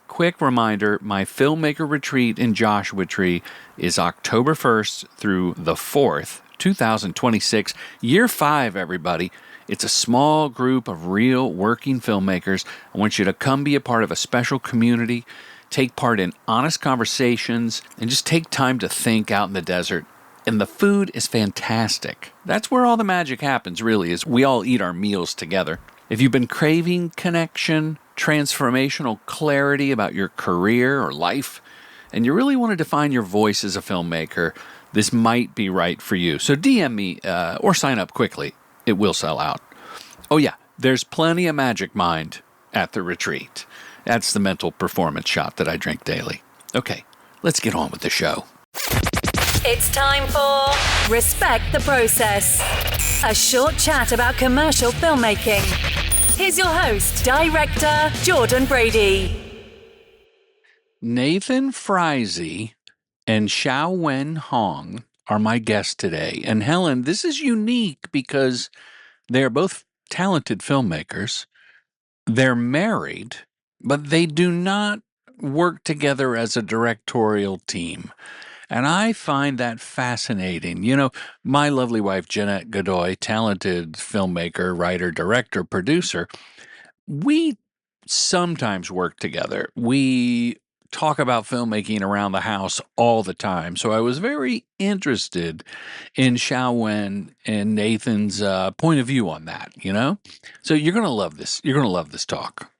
quick reminder, my filmmaker retreat in Joshua Tree is October 1st through the 4th, 2026, year 5, everybody. It's a small group of real working filmmakers. I want you to come be a part of a special community, take part in honest conversations, and just take time to think out in the desert. And the food is fantastic. That's where all the magic happens, really, is we all eat our meals together. If you've been craving connection, transformational clarity about your career or life, and you really want to define your voice as a filmmaker, this might be right for you. So DM me or sign up quickly. It will sell out. Oh yeah, there's plenty of Magic Mind at the retreat. That's the mental performance shot that I drink daily. Okay, let's get on with the show. It's time for Respect the Process, a short chat about commercial filmmaking. Here's your host, director Jordan Brady. Nathan Freise and Shiouwen Hong are my guests today. And Helen, this is unique because they're both talented filmmakers. They're married, but they do not work together as a directorial team. And I find that fascinating. You know, my lovely wife, Jeanette Godoy, talented filmmaker, writer, director, producer, we sometimes work together. We talk about filmmaking around the house all the time. So I was very interested in Shiouwen and Nathan's point of view on that, you know? So you're going to love this. You're going to love this talk.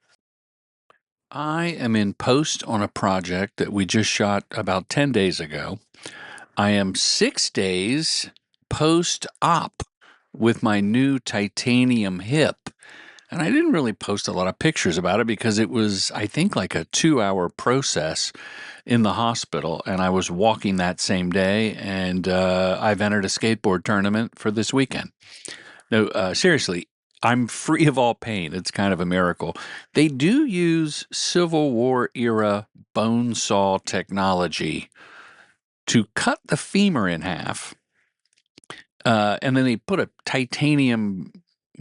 I am in post on a project that we just shot about 10 days ago. I am 6 days post-op with my new titanium hip. And I didn't really post a lot of pictures about it because it was, I think, like a 2-hour process in the hospital. And I was walking that same day, and I've entered a skateboard tournament for this weekend. No, seriously, I'm free of all pain. It's kind of a miracle. They do use Civil War era bone saw technology to cut the femur in half, and then they put a titanium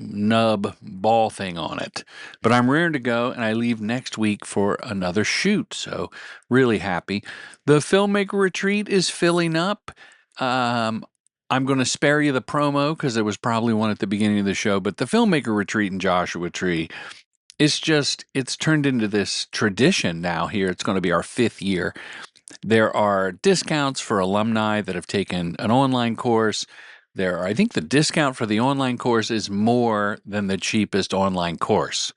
nub ball thing on it. But I'm raring to go, and I leave next week for another shoot, so really happy. The Filmmaker Retreat is filling up. I'm going to spare you the promo because there was probably one at the beginning of the show, but the Filmmaker Retreat in Joshua Tree, it's turned into this tradition now here. It's going to be our 5th year. There are discounts for alumni that have taken an online course. I think the discount for the online course is more than the cheapest online course.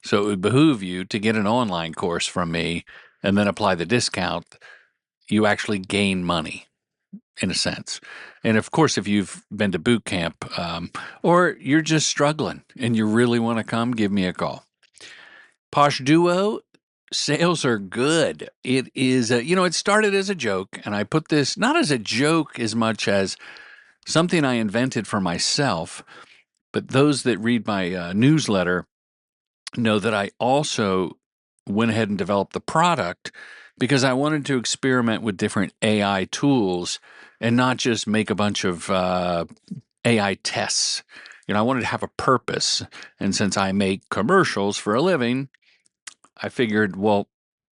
So it would behoove you to get an online course from me and then apply the discount. You actually gain money, in a sense. And of course, if you've been to boot camp or you're just struggling and you really want to come, give me a call. Posh Duo, sales are good. It is, it started as a joke, and I put this not as a joke as much as something I invented for myself. But those that read my newsletter know that I also went ahead and developed the product because I wanted to experiment with different AI tools and not just make a bunch of AI tests. I wanted to have a purpose. And since I make commercials for a living, I figured, well,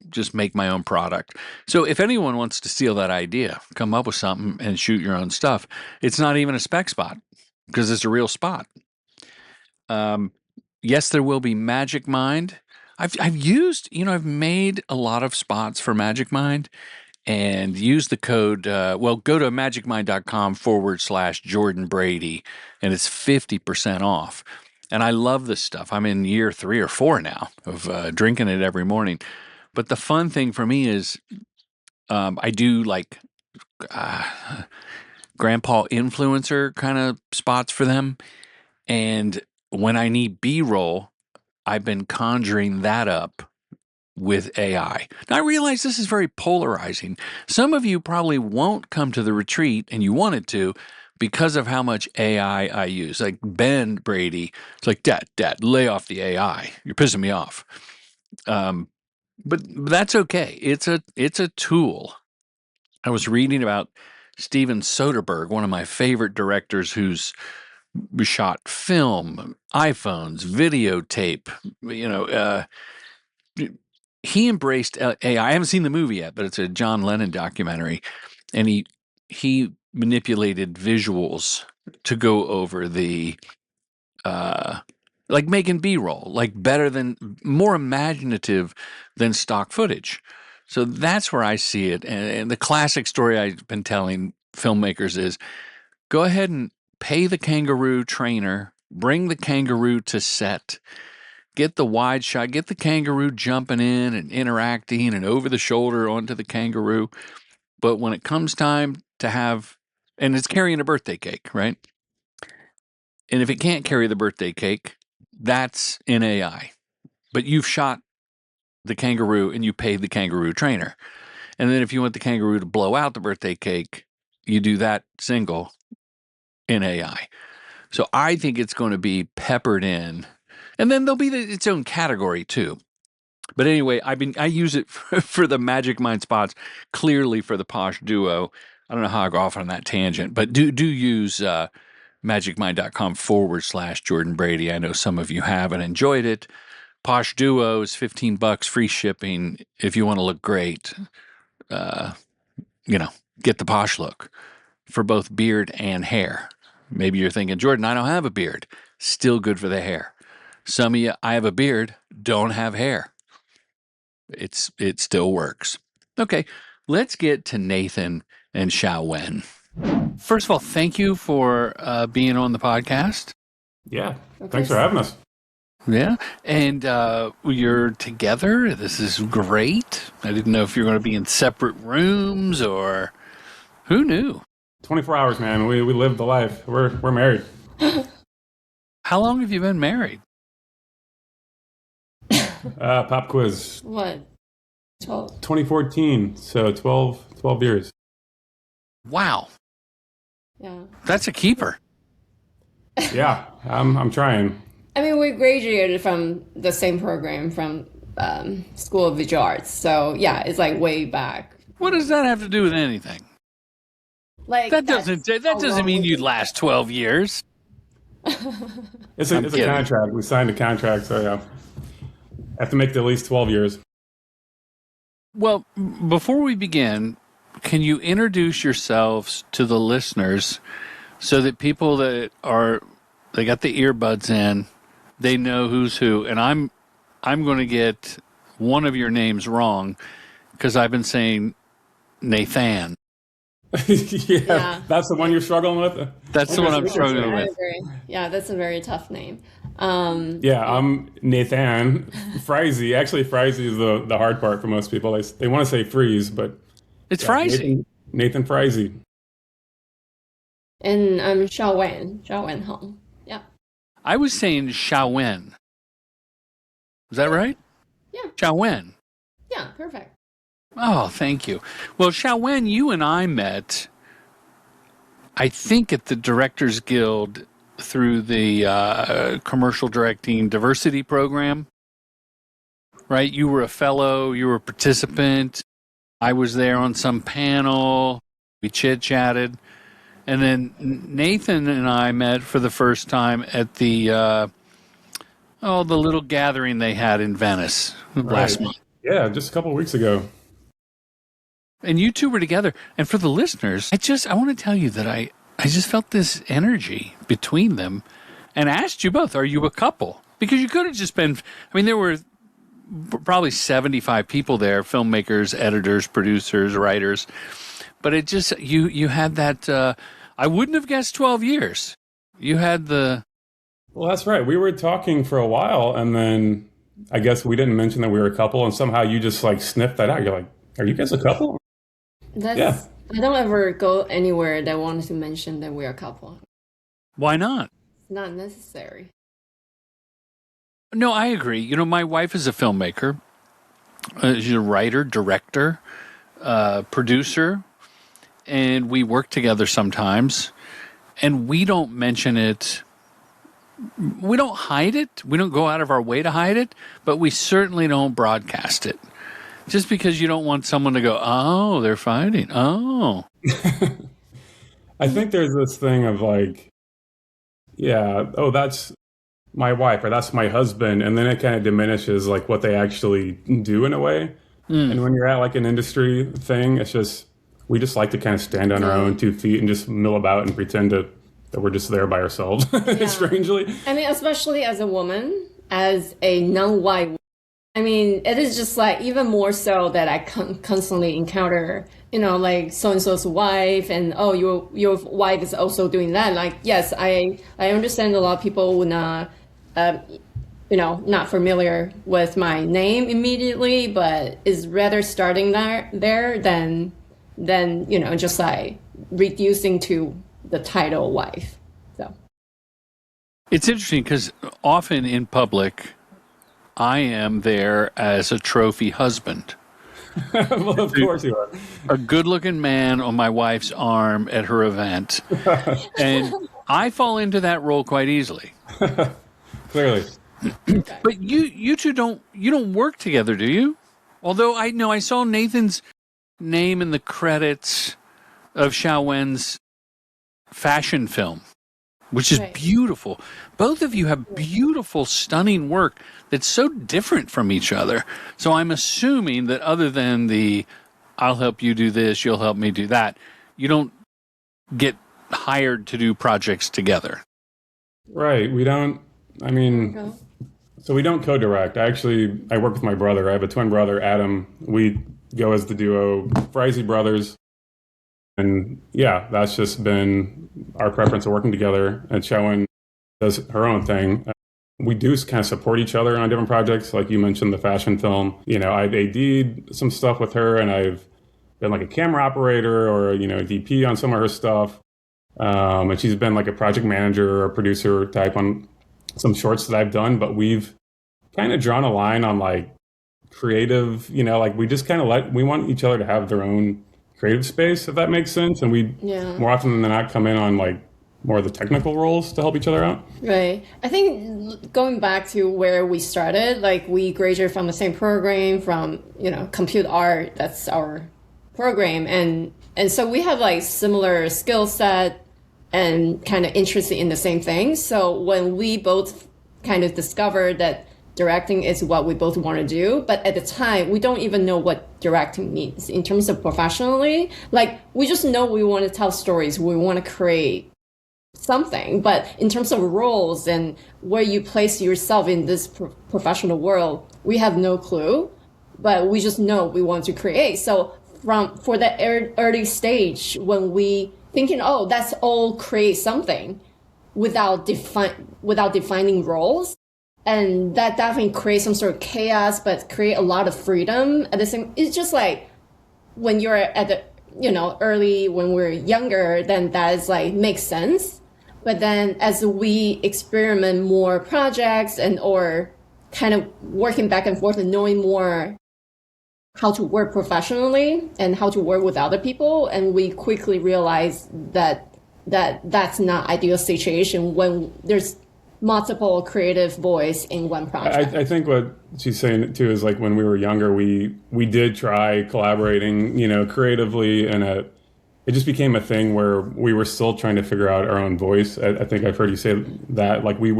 just make my own product. So if anyone wants to steal that idea, come up with something and shoot your own stuff, it's not even a spec spot because it's a real spot. Yes, there will be Magic Mind. I've made a lot of spots for Magic Mind and use the code, go to magicmind.com/Jordan Brady, and it's 50% off. And I love this stuff. I'm in year 3 or 4 now of drinking it every morning. But the fun thing for me is I do like grandpa influencer kind of spots for them. And when I need B-roll, I've been conjuring that up with AI. Now, I realize this is very polarizing. Some of you probably won't come to the retreat, and you wanted to, because of how much AI I use. Like Ben Brady, it's like, Dad, lay off the AI. You're pissing me off. But that's okay. It's a tool. I was reading about Steven Soderbergh, one of my favorite directors who's shot film, iPhones, videotape, he embraced AI. I haven't seen the movie yet, but it's a John Lennon documentary, and he manipulated visuals to go over the like making B-roll, like more imaginative than stock footage. So that's where I see it. And the classic story I've been telling filmmakers is go ahead and pay the kangaroo trainer, bring the kangaroo to set, get the wide shot, get the kangaroo jumping in and interacting and over the shoulder onto the kangaroo. But when it comes time to have, and it's carrying a birthday cake, right? And if it can't carry the birthday cake, that's in AI. But you've shot the kangaroo and you paid the kangaroo trainer. And then if you want the kangaroo to blow out the birthday cake, you do that single in AI. So I think it's going to be peppered in. And then there'll be its own category too. But anyway, I use it for the Magic Mind spots, clearly for the Posh Duo. I don't know how I go off on that tangent, but do use magicmind.com/Jordan Brady. I know some of you have and enjoyed it. Posh Duo is $15, free shipping. If you want to look great, get the Posh look for both beard and hair. Maybe you're thinking, Jordan, I don't have a beard. Still good for the hair. Some of you, I have a beard, don't have hair. It still works. Okay, let's get to Nathan and Shiouwen. First of all, thank you for being on the podcast. Yeah, thanks for having us. Yeah, and you're together. This is great. I didn't know if you're going to be in separate rooms or who knew. 24 hours, man. We live the life. We're married. How long have you been married? Pop quiz. What? 12. 2014. So 12 years. Wow. Yeah. That's a keeper. Yeah, I'm trying. I mean, we graduated from the same program from School of Visual Arts. So yeah, it's like way back. What does that have to do with anything? Like that doesn't mean you'd last 12 years. It's a contract. We signed a contract, so yeah. Have to make it at least 12 years. Well, before we begin, can you introduce yourselves to the listeners so that people they got the earbuds in, they know who's who? And I'm going to get one of your names wrong because I've been saying Nathan. Yeah, that's the one you're struggling with? That's the one I'm struggling with. Yeah, that's a very tough name. I'm Nathan. Freise. Actually, Freise is the hard part for most people. They want to say Freeze, but it's Freise. Nathan Freise. And I'm Shiouwen Hong. Yeah. I was saying Shiouwen. Is that right? Yeah. Shiouwen. Yeah, perfect. Oh, thank you. Well, Shiouwen, you and I met, I think, at the Directors Guild through the commercial directing diversity program, right? You were a fellow, you were a participant. I was there on some panel. We chit-chatted. And then Nathan and I met for the first time at the little gathering they had in Venice last month. Yeah, just a couple of weeks ago. And you two were together. And for the listeners, I want to tell you that I just felt this energy between them and asked you both, are you a couple? Because you could have just been, there were probably 75 people there, filmmakers, editors, producers, writers. But it just, you had that, I wouldn't have guessed 12 years. You had the... Well, that's right. We were talking for a while, and then I guess we didn't mention that we were a couple, and somehow you just sniffed that out. You're like, are you guys a couple? Yeah. I don't ever go anywhere that wants to mention that we're a couple. Why not? It's not necessary. No, I agree. My wife is a filmmaker. She's a writer, director, producer, and we work together sometimes. And we don't mention it. We don't hide it. We don't go out of our way to hide it, but we certainly don't broadcast it. Just because you don't want someone to go, oh, they're fighting. Oh. I think there's this thing of that's my wife or that's my husband, and then it kind of diminishes like what they actually do in a way. And when you're at like an industry thing, it's just we just like to kind of stand on our own 2 feet and just mill about and pretend that we're just there by ourselves. Strangely, I mean, especially as a woman, as a non-white. I mean, it is just like even more so that I constantly encounter, like so and so's wife, and oh, your wife is also doing that. Like, yes, I understand a lot of people would not, not familiar with my name immediately, but is rather starting there than just like reducing to the title wife. So It's interesting because often in public, I am there as a trophy husband. well, of course you are. A good-looking man on my wife's arm at her event. And I fall into that role quite easily. Clearly. But you two don't work together, do you? Although I know I saw Nathan's name in the credits of Shiouwen's fashion film, which is beautiful. Both of you have beautiful, stunning work that's so different from each other. So I'm assuming that other than the I'll help you do this, you'll help me do that, you don't get hired to do projects together. Right. We don't, so we don't co-direct. I work with my brother. I have a twin brother, Adam. We go as the duo Freise brothers. And yeah, that's just been our preference of working together. And Shiouwen does her own thing. We do kind of support each other on different projects. Like you mentioned, the fashion film. I've AD'd some stuff with her, and I've been like a camera operator or a DP on some of her stuff. And she's been like a project manager or producer type on some shorts that I've done. But we've kind of drawn a line on like creative. Like we just kind of we want each other to have their own creative space, if that makes sense. And we more often than not come in on like more of the technical roles to help each other out. Right. I think going back to where we started, like we graduated from the same program from, compute art, that's our program. And so we have like similar skill set and kind of interested in the same thing. So when we both kind of discovered that directing is what we both want to do, but at the time we don't even know what directing means in terms of professionally. Like we just know we want to tell stories, we want to create something, but in terms of roles and where you place yourself in this professional world, we have no clue, but we just know we want to create. So for that early stage when we thinking, oh, that's all create something without defining roles. And that definitely creates some sort of chaos, but create a lot of freedom at the same. It's just like when you're at the, early, when we're younger, then that is like makes sense. But then as we experiment more projects or kind of working back and forth and knowing more how to work professionally and how to work with other people, and we quickly realize that's not ideal situation when there's multiple creative voice in one project. I think what she's saying too is like when we were younger, we did try collaborating, creatively, and it just became a thing where we were still trying to figure out our own voice. I think I've heard you say that, like we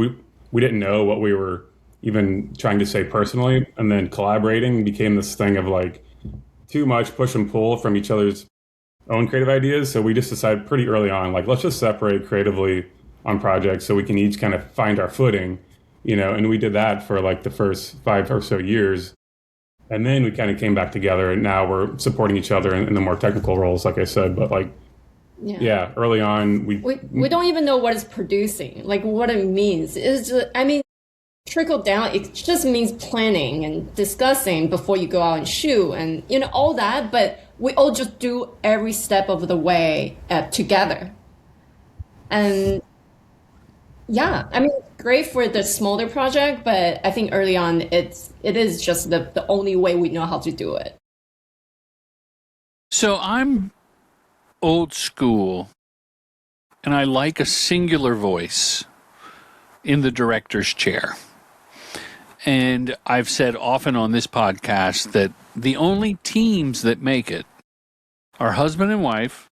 didn't know what we were even trying to say personally, and then collaborating became this thing of like too much push and pull from each other's own creative ideas. So we just decided pretty early on, like let's just separate creatively on projects so we can each kind of find our footing, and we did that for like the first 5 or so years. And then we kind of came back together, and now we're supporting each other in the more technical roles, like I said. But like, early on, we don't even know what it's producing, like what it means. It's just, trickle down, it just means planning and discussing before you go out and shoot and, all that. But we all just do every step of the way together. And great for the smaller project, but I think early on it is just the only way we know how to do it. So I'm old school, and I like a singular voice in the director's chair. And I've said often on this podcast that the only teams that make it are husband and wife,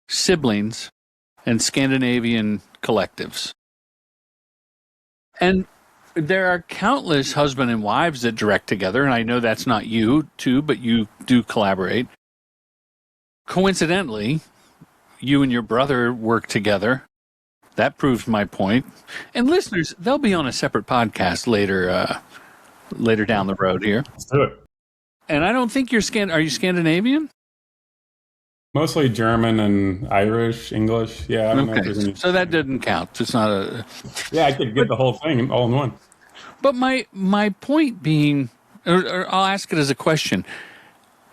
siblings, and Scandinavian collectives. And there are countless husband and wives that direct together, and I know that's not you too, but you do collaborate. Coincidentally, you and your brother work together. That proves my point. And listeners, they'll be on a separate podcast later down the road here. Let's do it. And I don't think you're Are you Scandinavian? Mostly German and Irish, English. Yeah, I don't know if there's any... So that doesn't count. It's not a... Yeah, I could get the whole thing all in one. But my point being, or I'll ask it as a question.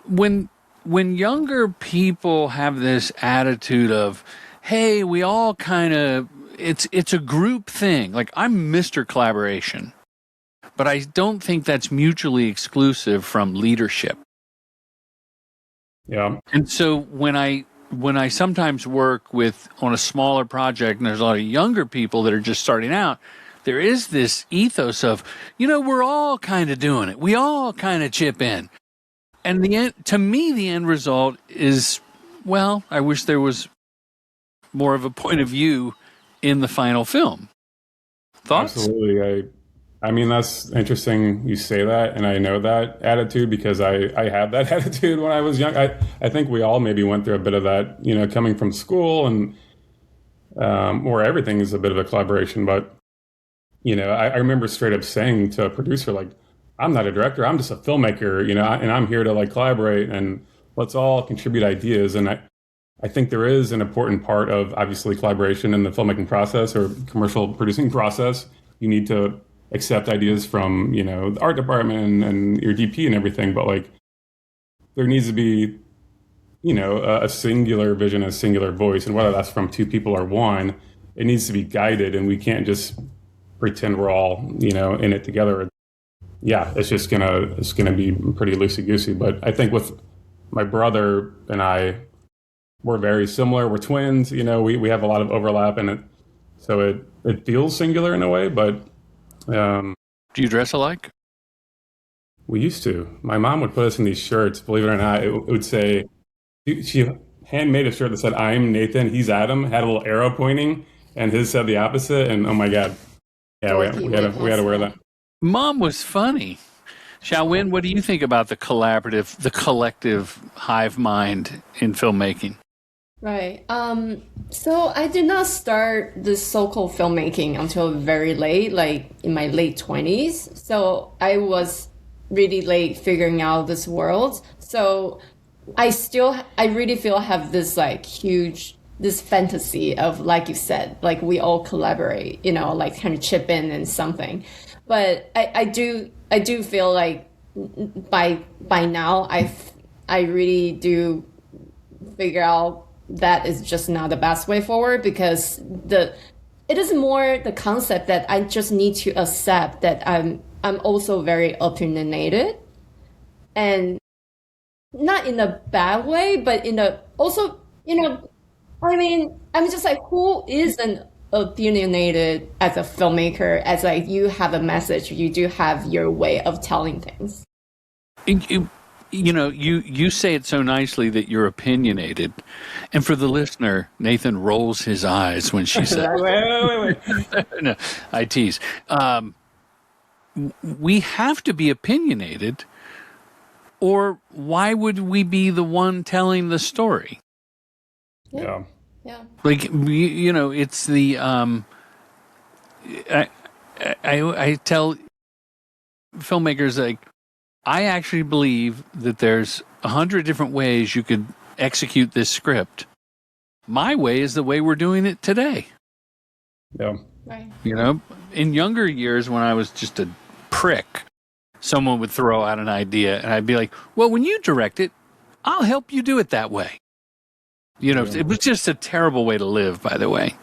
When younger people have this attitude of, hey, we all kind of, it's a group thing. Like, I'm Mr. Collaboration. But I don't think that's mutually exclusive from leadership. Yeah. And so when I sometimes work on a smaller project and there's a lot of younger people that are just starting out, there is this ethos of, we're all kind of doing it. We all kind of chip in. And to me, the end result is, well, I wish there was more of a point of view in the final film. Thoughts? Absolutely. I mean, that's interesting you say that, and I know that attitude because I had that attitude when I was young. I think we all maybe went through a bit of that, coming from school and where everything is a bit of a collaboration. But, I remember straight up saying to a producer, like, I'm not a director, I'm just a filmmaker, and I'm here to like collaborate and let's all contribute ideas. And I think there is an important part of obviously collaboration in the filmmaking process or commercial producing process. You need to accept ideas from, the art department and your DP and everything, but like there needs to be, a singular vision, a singular voice, and whether that's from two people or one, it needs to be guided, and we can't just pretend we're all, in it together. Yeah, it's gonna be pretty loosey-goosey. But I think with my brother and I, we're very similar. We're twins, we have a lot of overlap in it, so it feels singular in a way, but do you dress alike? We used to. My mom would put us in these shirts, believe it or not. It would say, she handmade a shirt that said, I'm Nathan, he's Adam, had a little arrow pointing, and his said the opposite, and oh my God. Yeah, we had to wear that. Mom was funny. Shiouwen, what do you think about the collective hive mind in filmmaking? Right. So I did not start this so-called filmmaking until very late, like in my late 20s. So I was really late figuring out this world. So I really feel I have this like this fantasy of, like you said, like we all collaborate, like kind of chip in something. But I do feel like by now I really do figure out that is just not the best way forward, because it is more the concept that I just need to accept that I'm also very opinionated, and not in a bad way, but in a also, I mean, I'm just like, who isn't opinionated as a filmmaker, as like you have a message, you do have your way of telling things. You say it so nicely that you're opinionated. And for the listener, Nathan rolls his eyes when she says, wait. No, I tease. We have to be opinionated, or why would we be the one telling the story? Yeah. Like, it's the, I tell filmmakers, like, I actually believe that there's 100 different ways you could execute this script. My way is the way we're doing it today. Yeah. Right. In younger years when I was just a prick, someone would throw out an idea and I'd be like, well, when you direct it, I'll help you do it that way. It was just a terrible way to live, by the way.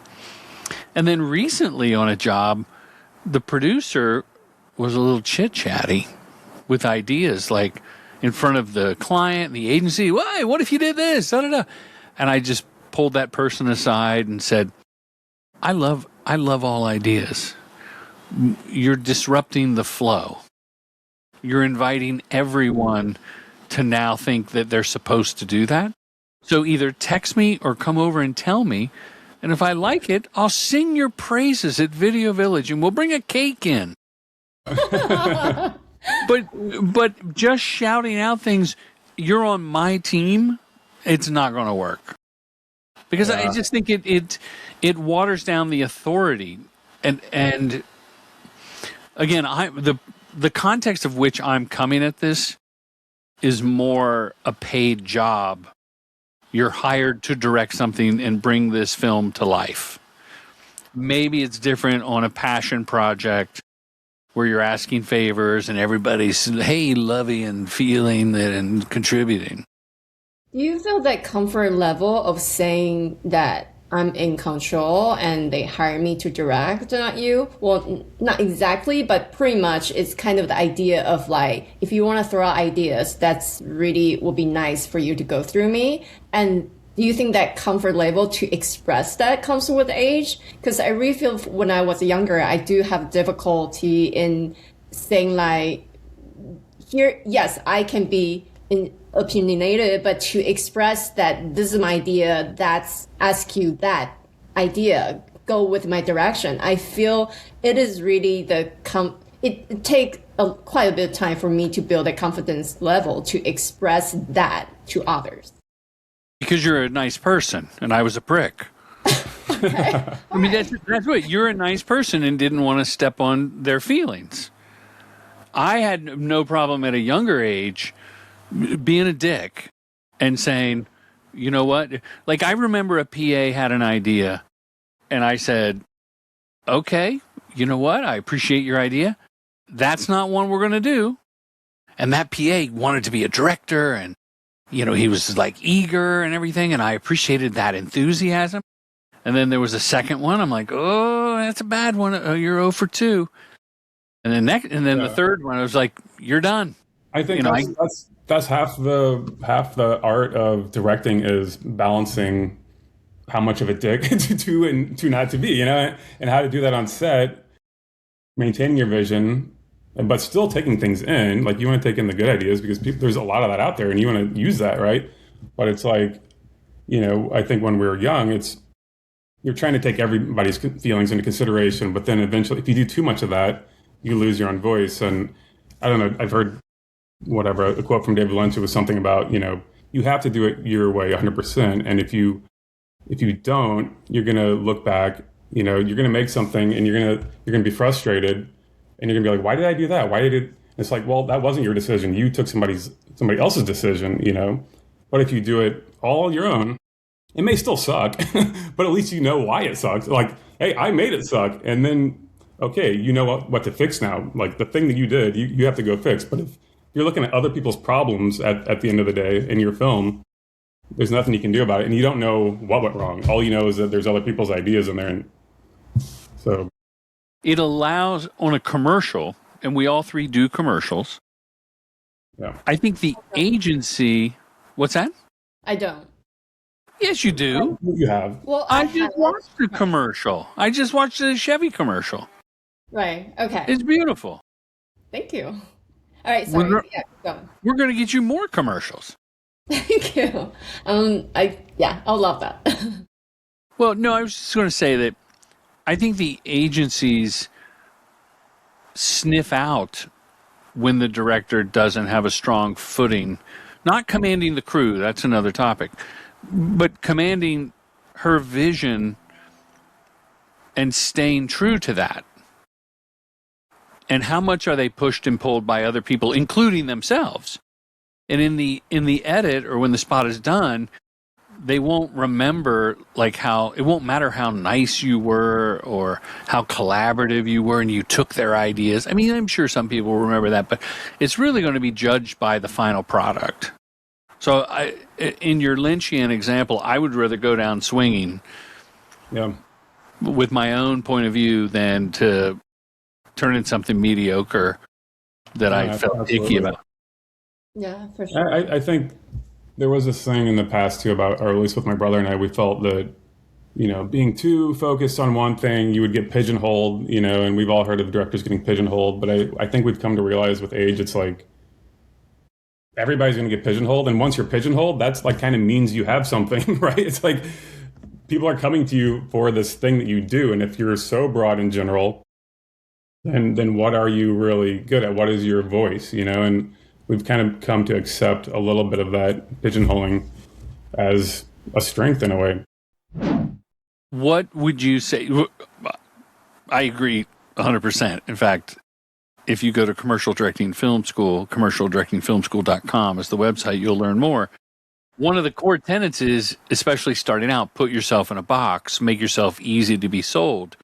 And then recently on a job, the producer was a little chit-chatty with ideas, like in front of the client, the agency. Why? What if you did this? Da, da, da. And I just pulled that person aside and said, I love all ideas. You're disrupting the flow. You're inviting everyone to now think that they're supposed to do that. So either text me or come over and tell me. And if I like it, I'll sing your praises at Video Village and we'll bring a cake in. But just shouting out things, you're on my team, it's not going to work. Because I just think it waters down the authority. And again, the context of which I'm coming at this is more a paid job. You're hired to direct something and bring this film to life. Maybe it's different on a passion project where you're asking favors and everybody's, hey, lovey and feeling it and contributing. Do you feel that comfort level of saying that I'm in control and they hire me to direct, not you? Well, not exactly, but pretty much it's kind of the idea of like, if you want to throw out ideas, that's really will be nice for you to go through me. And do you think that comfort level to express that comes with age? Because I really feel when I was younger, I do have difficulty in saying like, here, yes, I can be opinionated, but to express that this is my idea, that's ask you that idea, go with my direction. I feel it is really it takes quite a bit of time for me to build a confidence level to express that to others. Because you're a nice person and I was a prick. Okay. I mean, that's what, you're a nice person and didn't want to step on their feelings. I had no problem at a younger age being a dick and saying, you know what? Like, I remember a PA had an idea and I said, okay, you know what? I appreciate your idea. That's not one we're going to do. And that PA wanted to be a director and, you know, he was like eager and everything. And I appreciated that enthusiasm. And then there was a second one. I'm like, oh, that's a bad one. Oh, you're 0 for 2. And then the third one, I was like, you're done. I think that's half the art of directing is balancing how much of a dick to not to be, you know, and how to do that on set, maintaining your vision, but still taking things in. Like, you want to take in the good ideas because there's a lot of that out there and you want to use that, right? But it's like, you know, I think when we were young, you're trying to take everybody's feelings into consideration, but then eventually if you do too much of that, you lose your own voice. And I don't know, I've heard a quote from David Lynch, it was something about, you know, you have to do it your way 100%. And if you don't, you're going to look back, you know, you're going to make something and you're going to be frustrated and you're going to be like, why did I do that? Why did it? It's like, well, that wasn't your decision. You took somebody else's decision, you know, but if you do it all your own, it may still suck, but at least you know why it sucks. Like, hey, I made it suck. And then, okay, you know what to fix now. Like, the thing that you did, you have to go fix. But if you're looking at other people's problems at the end of the day in your film, there's nothing you can do about it. And you don't know what went wrong. All you know is that there's other people's ideas in there. And so it allows on a commercial, and we all three do commercials. Yeah. I think the agency, what's that? I don't. Yes, you do. You have. Well, I just watched a commercial. I just watched a Chevy commercial. Right. Okay. It's beautiful. Thank you. All right. Sorry. Go. We're going to get you more commercials. Thank you. I'll love that. Well, no, I was just going to say that I think the agencies sniff out when the director doesn't have a strong footing, not commanding the crew. That's another topic. But commanding her vision and staying true to that. And how much are they pushed and pulled by other people, including themselves? And in the edit or when the spot is done, they won't remember it won't matter how nice you were or how collaborative you were and you took their ideas. I mean, I'm sure some people will remember that, but it's really going to be judged by the final product. So in your Lynchian example, I would rather go down swinging with my own point of view than to turn in something mediocre that I felt icky about. Yeah, for sure. I think there was this thing in the past too about, or at least with my brother and I, we felt that, you know, being too focused on one thing, you would get pigeonholed, you know, and we've all heard of directors getting pigeonholed, but I think we've come to realize with age, it's like, everybody's going to get pigeonholed. And once you're pigeonholed, that's like kind of means you have something, right? It's like people are coming to you for this thing that you do. And if you're so broad in general, then what are you really good at? What is your voice, you know? And we've kind of come to accept a little bit of that pigeonholing as a strength in a way. What would you say? I agree 100%. In fact, if you go to Commercial Directing Film School, commercialdirectingfilmschool.com is the website, you'll learn more. One of the core tenets is, especially starting out, put yourself in a box, make yourself easy to be sold.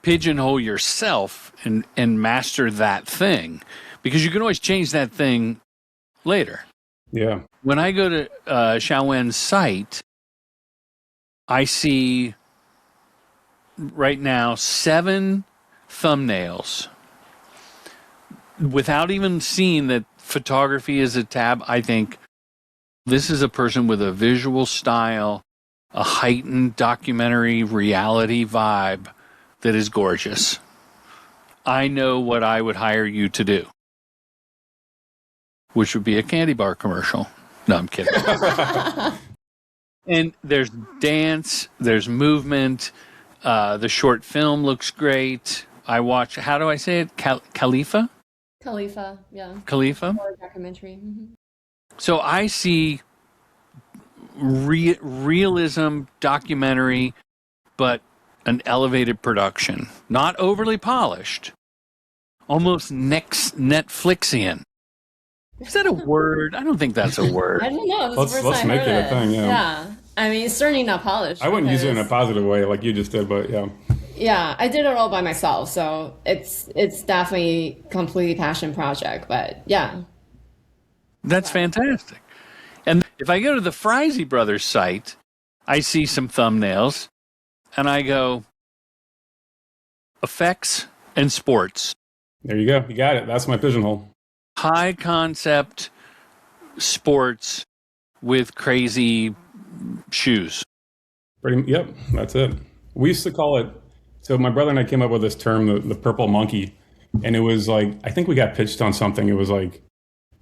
Pigeonhole yourself and master that thing, because you can always change that thing later. Yeah. When I go to Shiouwen's site, I see right now 7 thumbnails. Without even seeing that photography is a tab, I think this is a person with a visual style, a heightened documentary reality vibe that is gorgeous. I know what I would hire you to do, which would be a candy bar commercial. No, I'm kidding. And there's dance, there's movement. The short film looks great. I watch, how do I say it? Khalifa? Khalifa, yeah. Khalifa? Or documentary. So I see realism, documentary, but an elevated production. Not overly polished. Almost Netflixian. Is that a word? I don't think that's a word. I don't know. This is the first Let's time I make heard it a thing, yeah. Yeah. I mean, it's certainly not polished. I wouldn't use it in a because- positive way like you just did, but yeah. Yeah, I did it all by myself, so it's definitely completely passion project. But yeah, That's fantastic. And if I go to the Freise brothers site, I see some thumbnails and I go, effects and sports. There you go. You got it. That's my pigeonhole. High concept sports with crazy shoes. Yep, that's it. We used to call it, so my brother and I came up with this term, the purple monkey. And it was like, I think we got pitched on something. It was like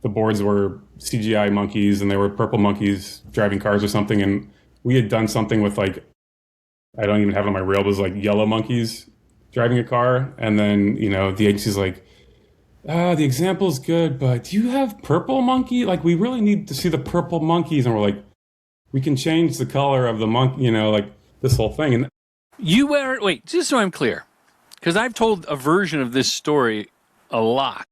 the boards were CGI monkeys and they were purple monkeys driving cars or something. And we had done something with like, I don't even have it on my reel, but it was like yellow monkeys driving a car. And then, you know, the agency's like, the example's good, but do you have purple monkey? Like, we really need to see the purple monkeys. And we're like, we can change the color of the monkey, you know, like this whole thing. And You were, wait, just so I'm clear, because I've told a version of this story a lot.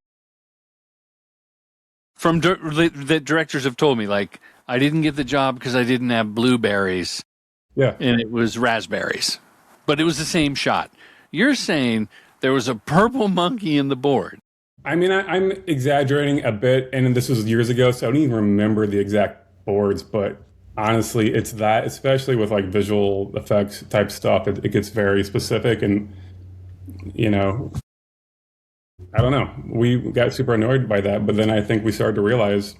From that directors have told me, like, I didn't get the job because I didn't have blueberries. yeah, And it was raspberries. But it was the same shot. You're saying there was a purple monkey in the board. I mean, I'm exaggerating a bit, and this was years ago, so I don't even remember the exact boards, but honestly, it's that, especially with like visual effects type stuff, it gets very specific, and, you know, I don't know. We got super annoyed by that, but then I think we started to realize,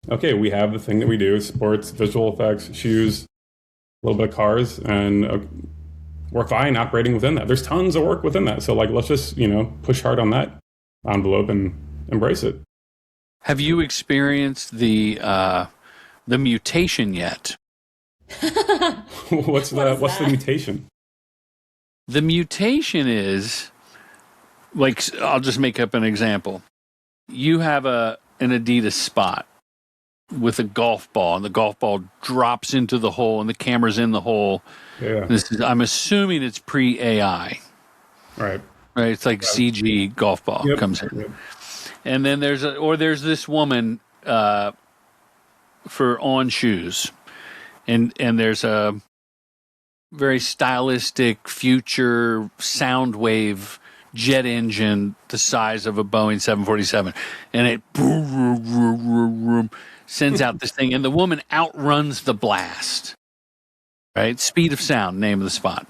okay, we have the thing that we do, sports, visual effects, shoes, a little bit of cars, and we're fine operating within that. There's tons of work within that, so like, let's just, you know, push hard on that envelope and embrace it. Have you experienced the mutation yet? What's the mutation? The mutation is, like, I'll just make up an example. You have an Adidas spot with a golf ball, and the golf ball drops into the hole, and the camera's in the hole. Yeah. I'm assuming it's pre-AI. Right. Right, it's like CG golf ball comes in. Yep. And then there's this woman for on shoes. And there's a very stylistic future sound wave jet engine the size of a Boeing 747. And it sends out this thing, and the woman outruns the blast. Right? Speed of sound, name of the spot.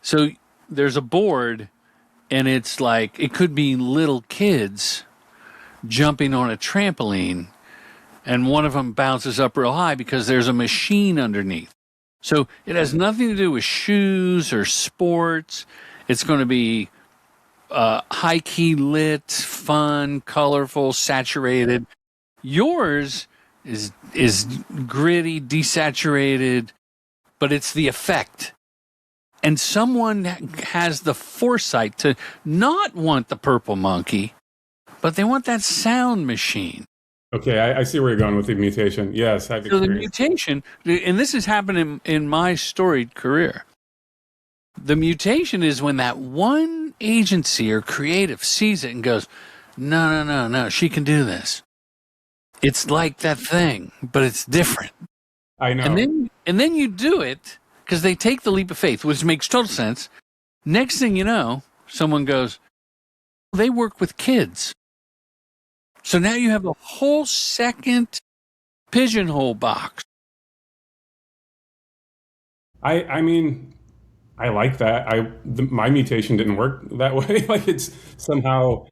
So there's a board, and it's like, it could be little kids jumping on a trampoline, and one of them bounces up real high because there's a machine underneath. So it has nothing to do with shoes or sports. It's going to be high-key lit, fun, colorful, saturated. Yours is gritty, desaturated, but it's the effect. And someone has the foresight to not want the purple monkey, but they want that sound machine. Okay, I see where you're going with the mutation. Yes, I've So the experienced. mutation, and this has happened in my storied career. The mutation is when that one agency or creative sees it and goes, no, she can do this. It's like that thing, but it's different. I know. And then you do it because they take the leap of faith, which makes total sense. Next thing you know, someone goes, they work with kids. So now you have a whole second pigeonhole box. I mean, I like that. My mutation didn't work that way. Like it's somehow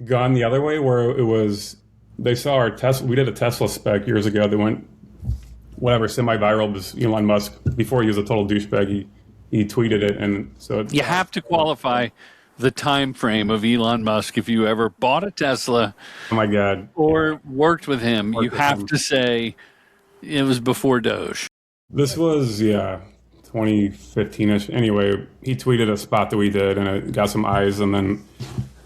gone the other way where it was, they saw our Tesla, we did a Tesla spec years ago that went, whatever, semi-viral. Was Elon Musk, before he was a total douchebag, he tweeted it. And so You have to qualify the time frame of Elon Musk if you ever bought a Tesla. Oh my God. Or worked with him. You have to say it was before Doge. This was, 2015-ish. Anyway, he tweeted a spot that we did and it got some eyes. And then,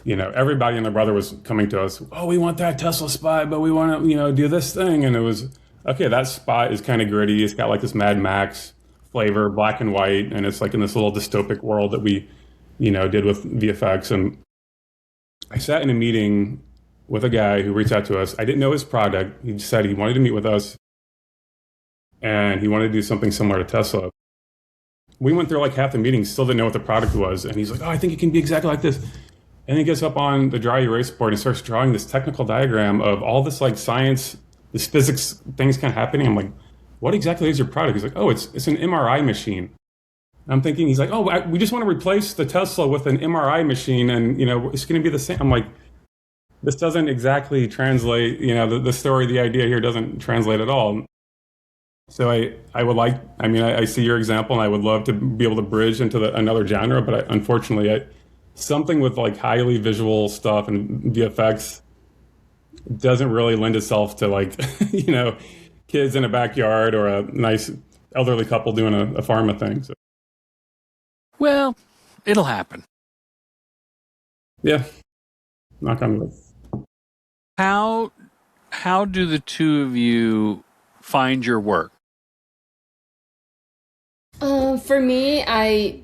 everybody and their brother was coming to us. Oh, we want that Tesla spot, but we want to, do this thing. And it was, okay, that spot is kind of gritty. It's got like this Mad Max flavor, black and white. And it's like in this little dystopic world that we, did with VFX. And I sat in a meeting with a guy who reached out to us. I didn't know his product. He said he wanted to meet with us and he wanted to do something similar to Tesla. We went through like half the meeting, still didn't know what the product was. And he's like, oh, I think it can be exactly like this. And he gets up on the dry erase board and starts drawing this technical diagram of all this like science, this physics things kind of happening. I'm like, what exactly is your product? He's like, oh, it's an MRI machine. I'm thinking, he's like, oh, we just want to replace the Tesla with an MRI machine and, it's going to be the same. I'm like, this doesn't exactly translate, the story, the idea here doesn't translate at all. So I see your example and I would love to be able to bridge into another genre, but unfortunately, something with like highly visual stuff and VFX doesn't really lend itself to like, kids in a backyard or a nice elderly couple doing a pharma thing. So. Well, it'll happen. Yeah. Knock on wood. How do the two of you find your work? For me, I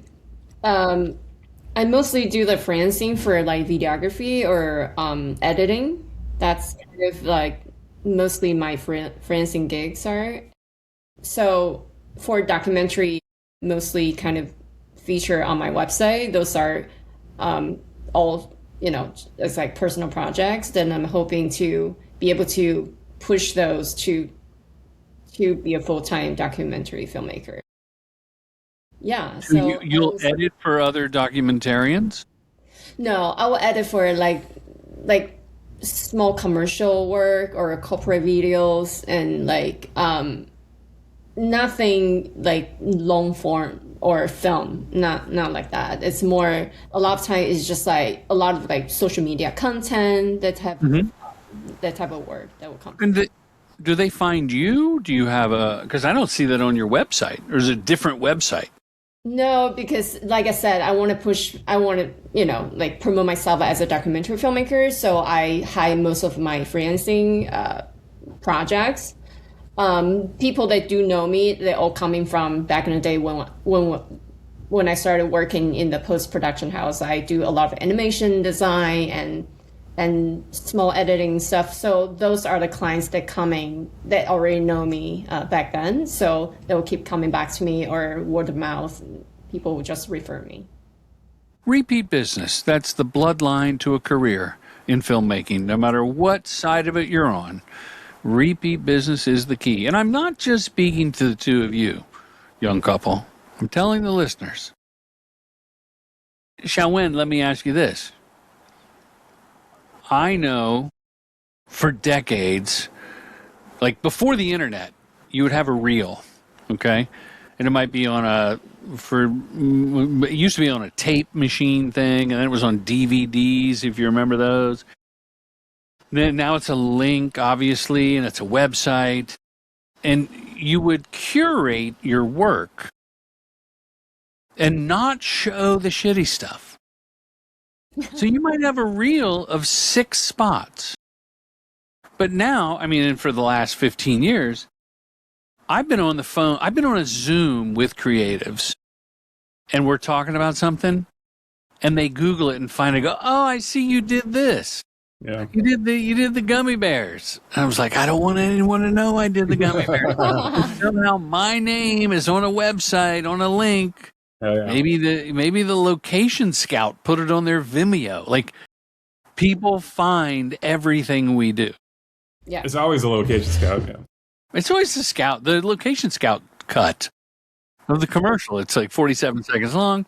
mostly do the freelancing for like videography or editing. That's kind of like mostly my freelancing gigs are. So for documentary, mostly kind of feature on my website. Those are all, it's like personal projects. Then I'm hoping to be able to push those to be a full-time documentary filmmaker. Yeah. So you'll edit for other documentarians? No, I will edit for like small commercial work or corporate videos and like nothing like long form or film, not like that. It's more, a lot of time it's just like a lot of like social media content that type of work that will come. And do they find you? Do you have because I don't see that on your website, or is it a different website? No, because like I said, I want to like promote myself as a documentary filmmaker. So I hide most of my freelancing projects. People that do know me, they're all coming from back in the day when I started working in the post-production house. I do a lot of animation design and small editing stuff. So those are the clients that already know me back then. So they will keep coming back to me, or word of mouth. People will just refer me. Repeat business. That's the bloodline to a career in filmmaking, no matter what side of it you're on. Repeat business is the key. And I'm not just speaking to the two of you, young couple. I'm telling the listeners. Shiouwen, let me ask you this. I know for decades, like before the internet, you would have a reel, okay? And it might be it used to be on a tape machine thing, and then it was on DVDs, if you remember those. Then now it's a link, obviously, and it's a website. And you would curate your work and not show the shitty stuff. So you might have a reel of 6 spots. But now, I mean, and for the last 15 years, I've been on the phone, I've been on a Zoom with creatives, and we're talking about something, and they Google it and finally go, oh, I see you did this. Yeah. You did the gummy bears. And I was like, I don't want anyone to know I did the gummy bears. Somehow my name is on a website, on a link. Yeah. Maybe the location scout put it on their Vimeo. Like, people find everything we do. Yeah. It's always a location scout. Yeah. It's always the location scout cut of the commercial. It's like 47 seconds long.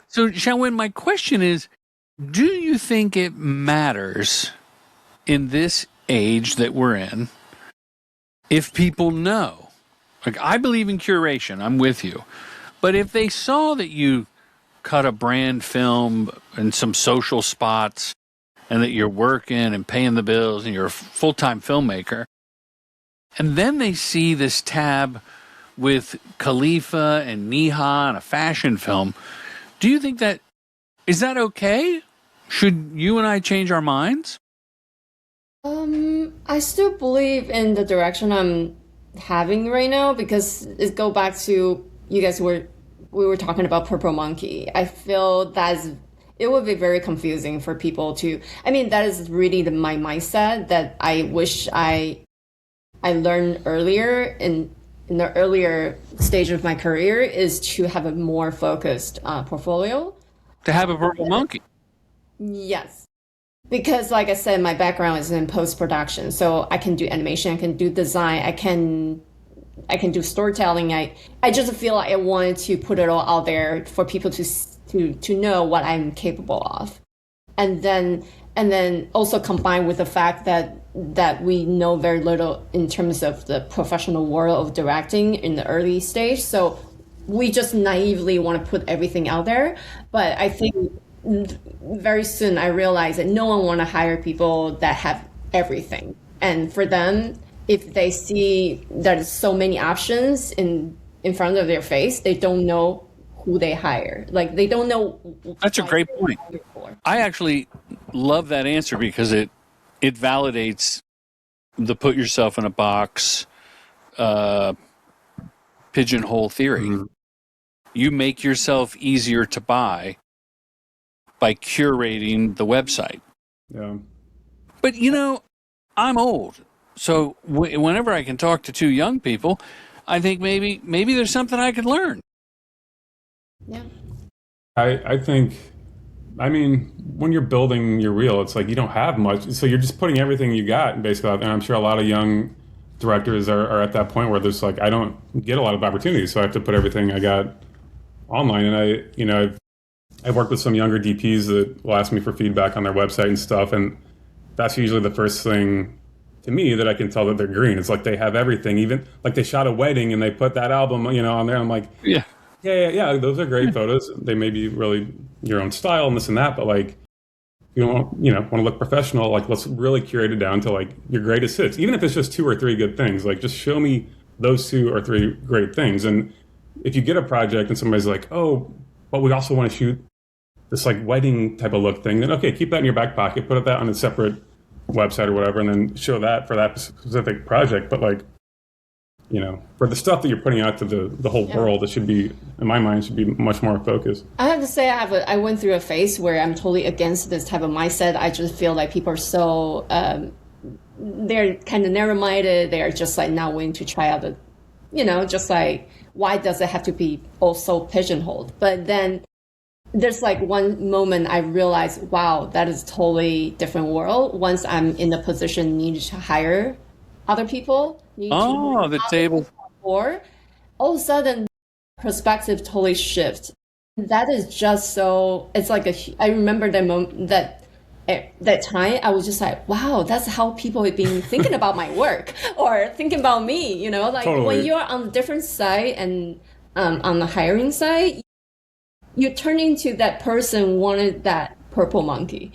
So, Shiouwen, my question is, do you think it matters in this age that we're in if people know? Like, I believe in curation. I'm with you. But if they saw that you cut a brand film and some social spots and that you're working and paying the bills and you're a full-time filmmaker, and then they see this tab with Khalifa and Neha and a fashion film, do you think is that okay? Should you and I change our minds? I still believe in the direction I'm having right now, because it go back to we were talking about Purple Monkey. I feel it would be very confusing for people that is really my mindset that I wish I learned earlier in the earlier stage of my career, is to have a more focused portfolio. To have a Purple Monkey. Yes. Because like I said, my background is in post-production. So I can do animation, I can do design, I can do storytelling. I just feel like I wanted to put it all out there for people to know what I'm capable of. And then also combined with the fact that we know very little in terms of the professional world of directing in the early stage. So we just naively want to put everything out there. But I think very soon I realized that no one want to hire people that have everything. And for them, if they see there's so many options in front of their face, they don't know who they hire. Like, they don't know. That's a great point. I actually love that answer because it validates the put yourself in a box pigeonhole theory. Mm-hmm. You make yourself easier to buy by curating the website. Yeah. But, I'm old. So whenever I can talk to 2 young people, I think maybe there's something I could learn. Yeah. I think, when you're building your reel, it's like you don't have much. So you're just putting everything you got basically out. And I'm sure a lot of young directors are at that point where there's like, I don't get a lot of opportunities. So I have to put everything I got online. And I've worked with some younger DPs that will ask me for feedback on their website and stuff. And that's usually the first thing to me that I can tell that they're green. It's like they have everything, even like they shot a wedding and they put that album, on there. I'm like, yeah, those are great photos. They may be really your own style and this and that, but like, you want to look professional, like let's really curate it down to like your greatest hits. Even if it's just 2 or 3 good things, like just show me those 2 or 3 great things. And if you get a project and somebody's like, oh, but we also want to shoot this like wedding type of look thing, then okay, keep that in your back pocket, put that on a separate website or whatever, and then show that for that specific project. But like, for the stuff that you're putting out to the whole world, it should be, in my mind, should be much more focused. I have to say, I went through a phase where I'm totally against this type of mindset. I just feel like people are so they're kind of narrow-minded. They are just like not willing to try out just like, why does it have to be also pigeonholed? But then there's like one moment I realized, wow, that is a totally different world. Once I'm in the position needed to hire other people. The table. Or all of a sudden, perspective totally shifts. That is just so. It's like I remember that moment, that time. I was just like, wow, that's how people have been thinking about my work or thinking about me. Like totally. When you're on a different side and on the hiring side, you turn into that person wanted that purple monkey.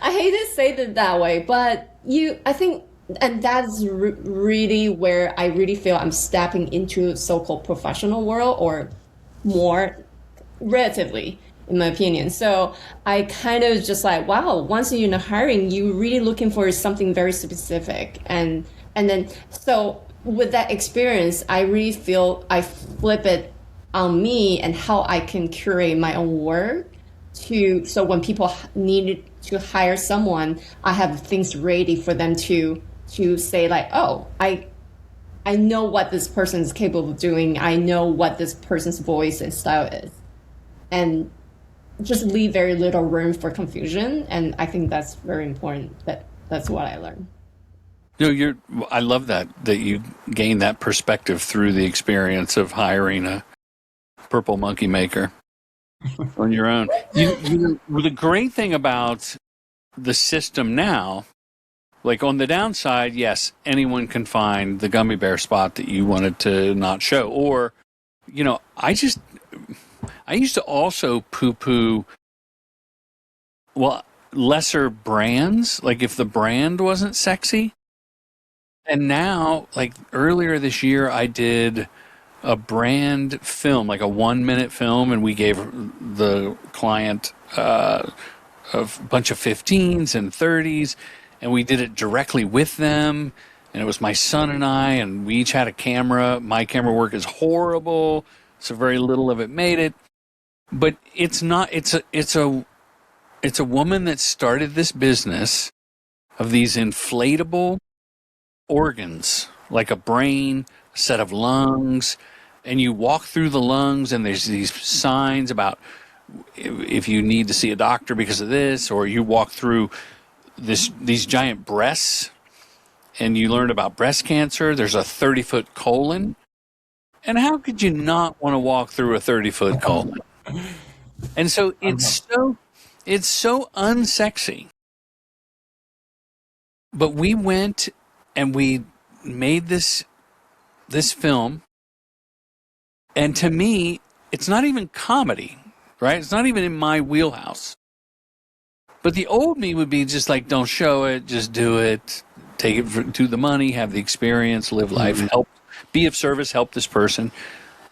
I hate to say it that way, but I think. And that's really where I really feel I'm stepping into so-called professional world or more relatively, in my opinion. So I kind of just like, wow, once you're in hiring, you're really looking for something very specific. And then, so with that experience, I really feel I flip it on me and how I can curate my own work so when people need to hire someone, I have things ready for them to say like, oh, I know what this person is capable of doing. I know what this person's voice and style is. And just leave very little room for confusion. And I think that's very important. That's what I learned. No, I love that you gain that perspective through the experience of hiring a purple monkey maker on your own. The great thing about the system now, like on the downside, yes, anyone can find the gummy bear spot that you wanted to not show. Or, I used to also poo-poo, lesser brands, like if the brand wasn't sexy. And now, like earlier this year, I did a brand film, like a 1-minute film, and we gave the client a bunch of 15s and 30s, and we did it directly with them. And it was my son and I, and we each had a camera. My camera work is horrible, so very little of it made it. But it's not. It's a woman that started this business of these inflatable organs, like a brain, a set of lungs, and you walk through the lungs, and there's these signs about if you need to see a doctor because of this, or you walk through these giant breasts, and you learn about breast cancer. There's a 30-foot colon, and how could you not want to walk through a 30-foot colon? And so it's so unsexy. But we went and we made this film, and to me, it's not even comedy, right? It's not even in my wheelhouse. But the old me would be just like, don't show it, just do it, take it to the money, have the experience, live life, help, be of service, help this person.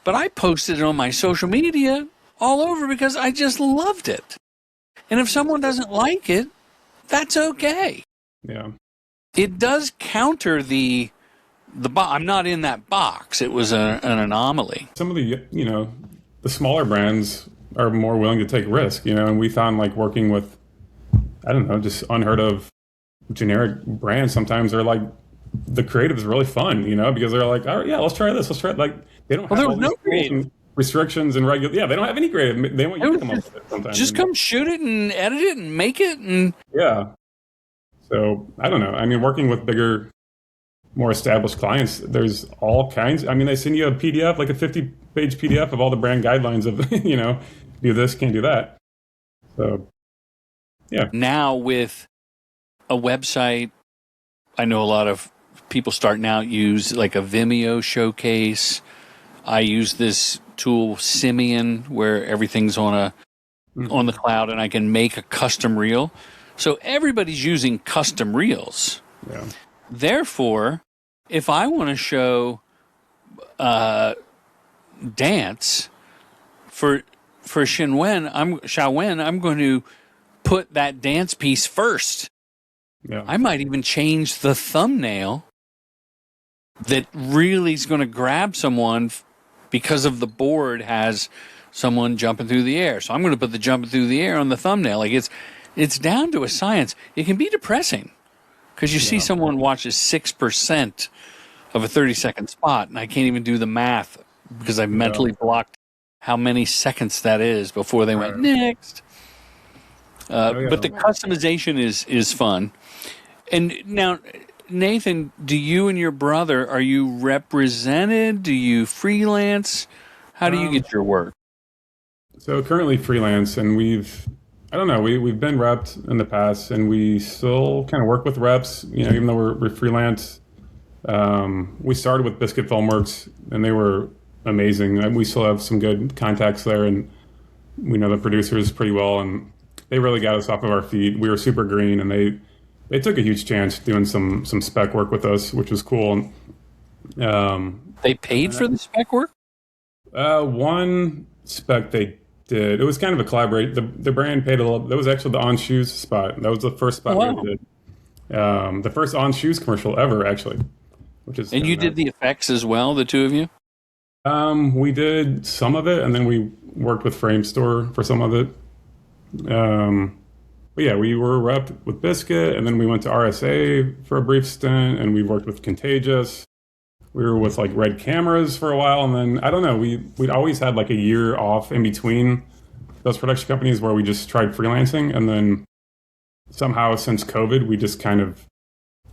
But I posted it on my social media all over because I just loved it. And if someone doesn't like it, that's okay. Yeah. It does counter the I'm not in that box. It was an anomaly. Some of the, the smaller brands are more willing to take risk, and we found like working with, I don't know, just unheard of generic brands. Sometimes they're like, the creative is really fun, because they're like, all right, yeah, let's try this. Let's try it. Like, they don't have all these rules and restrictions and yeah, they don't have any creative. They want you to come up with it sometimes. Just come shoot it and edit it and make it. And yeah. So I don't know. I mean, working with bigger, more established clients, there's all kinds. I mean, they send you a PDF, like a 50-page PDF of all the brand guidelines of, do this, can't do that. So, yeah. Now with a website, I know a lot of people starting out use like a Vimeo showcase. I use this tool, Simian, where everything's on the cloud, and I can make a custom reel. So everybody's using custom reels. Yeah. Therefore, if I want to show dance for Shiouwen, I'm going to put that dance piece first. Yeah. I might even change the thumbnail that really is going to grab someone because of the board has someone jumping through the air. So I'm going to put the jumping through the air on the thumbnail. Like it's down to a science. It can be depressing because you see someone watches 6% of a 30-second spot, and I can't even do the math because I mentally blocked how many seconds that is before they went next. But the customization is fun. And now, Nathan, do you and your brother, are you represented? Do you freelance? How do you get your work? So currently freelance, and we've been repped in the past, and we still kind of work with reps, even though we're freelance. We started with Biscuit Filmworks, and they were amazing. And we still have some good contacts there, and we know the producers pretty well, and they really got us off of our feet. We were super green, and they took a huge chance doing some spec work with us, which was cool. They paid for the spec work? One spec they did. It was kind of a collaborate. The brand paid a little. That was actually the On Shoes spot. That was the first spot we ever did. The first On Shoes commercial ever, actually. Which is And you did the effects as well, the two of you? We did some of it, and then we worked with Frame Store for some of it. But yeah, we were rep with Biscuit, and then we went to RSA for a brief stint, and we worked with Contagious. We were with like Red Cameras for a while, and then I don't know. We'd always had like a year off in between those production companies where we just tried freelancing, and then somehow since COVID, we just kind of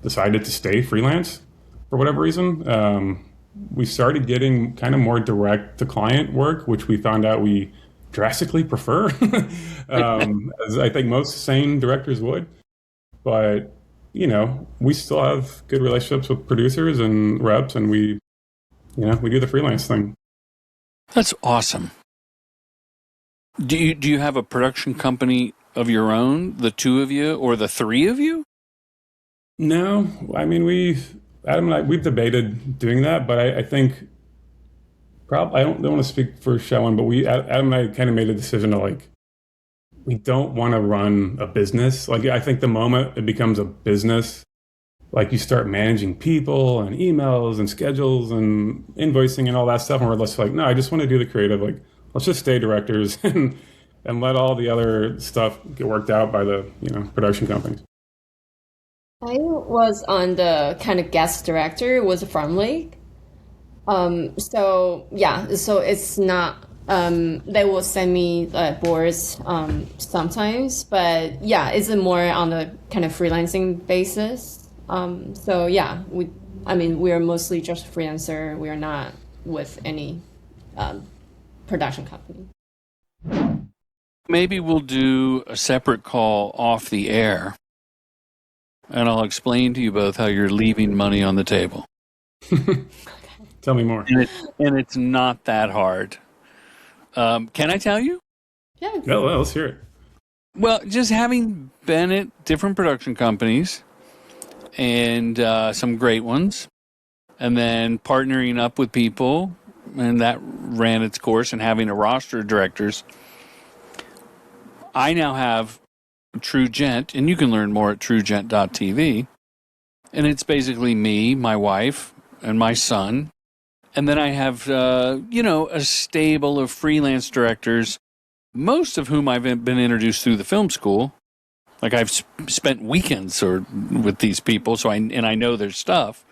decided to stay freelance for whatever reason. We started getting kind of more direct to client work, which we found out we drastically prefer, as I think most sane directors would. But, you know, we still have good relationships with producers and reps, and we do the freelance thing. That's awesome. Do you have a production company of your own, the two of you or the three of you? No, I mean, Adam and I, we've debated doing that, but I think I don't want to speak for Shiouwen, but Adam and I kind of made a decision to like, we don't want to run a business. Like, I think the moment it becomes a business, like you start managing people and emails and schedules and invoicing and all that stuff, and we're just like, no, I just want to do the creative. Like, let's just stay directors and let all the other stuff get worked out by the production companies. I was on the kind of guest director was Farm League. So it's not, they will send me boards sometimes, but yeah, it's more on the kind of freelancing basis. So yeah, we are mostly just freelancer. We are not with any production company. Maybe we'll do a separate call off the air, and I'll explain to you both how you're leaving money on the table. Tell me more. And it's not that hard. Can I tell you? Yeah. No, well, let's hear it. Well, just having been at different production companies and some great ones, and then partnering up with people, and that ran its course, and having a roster of directors, I now have True Gent, and you can learn more at truegent.tv. And it's basically me, my wife, and my son. And then I have, a stable of freelance directors, most of whom I've been introduced through the film school. Like, I've spent weekends with these people, so I know their stuff,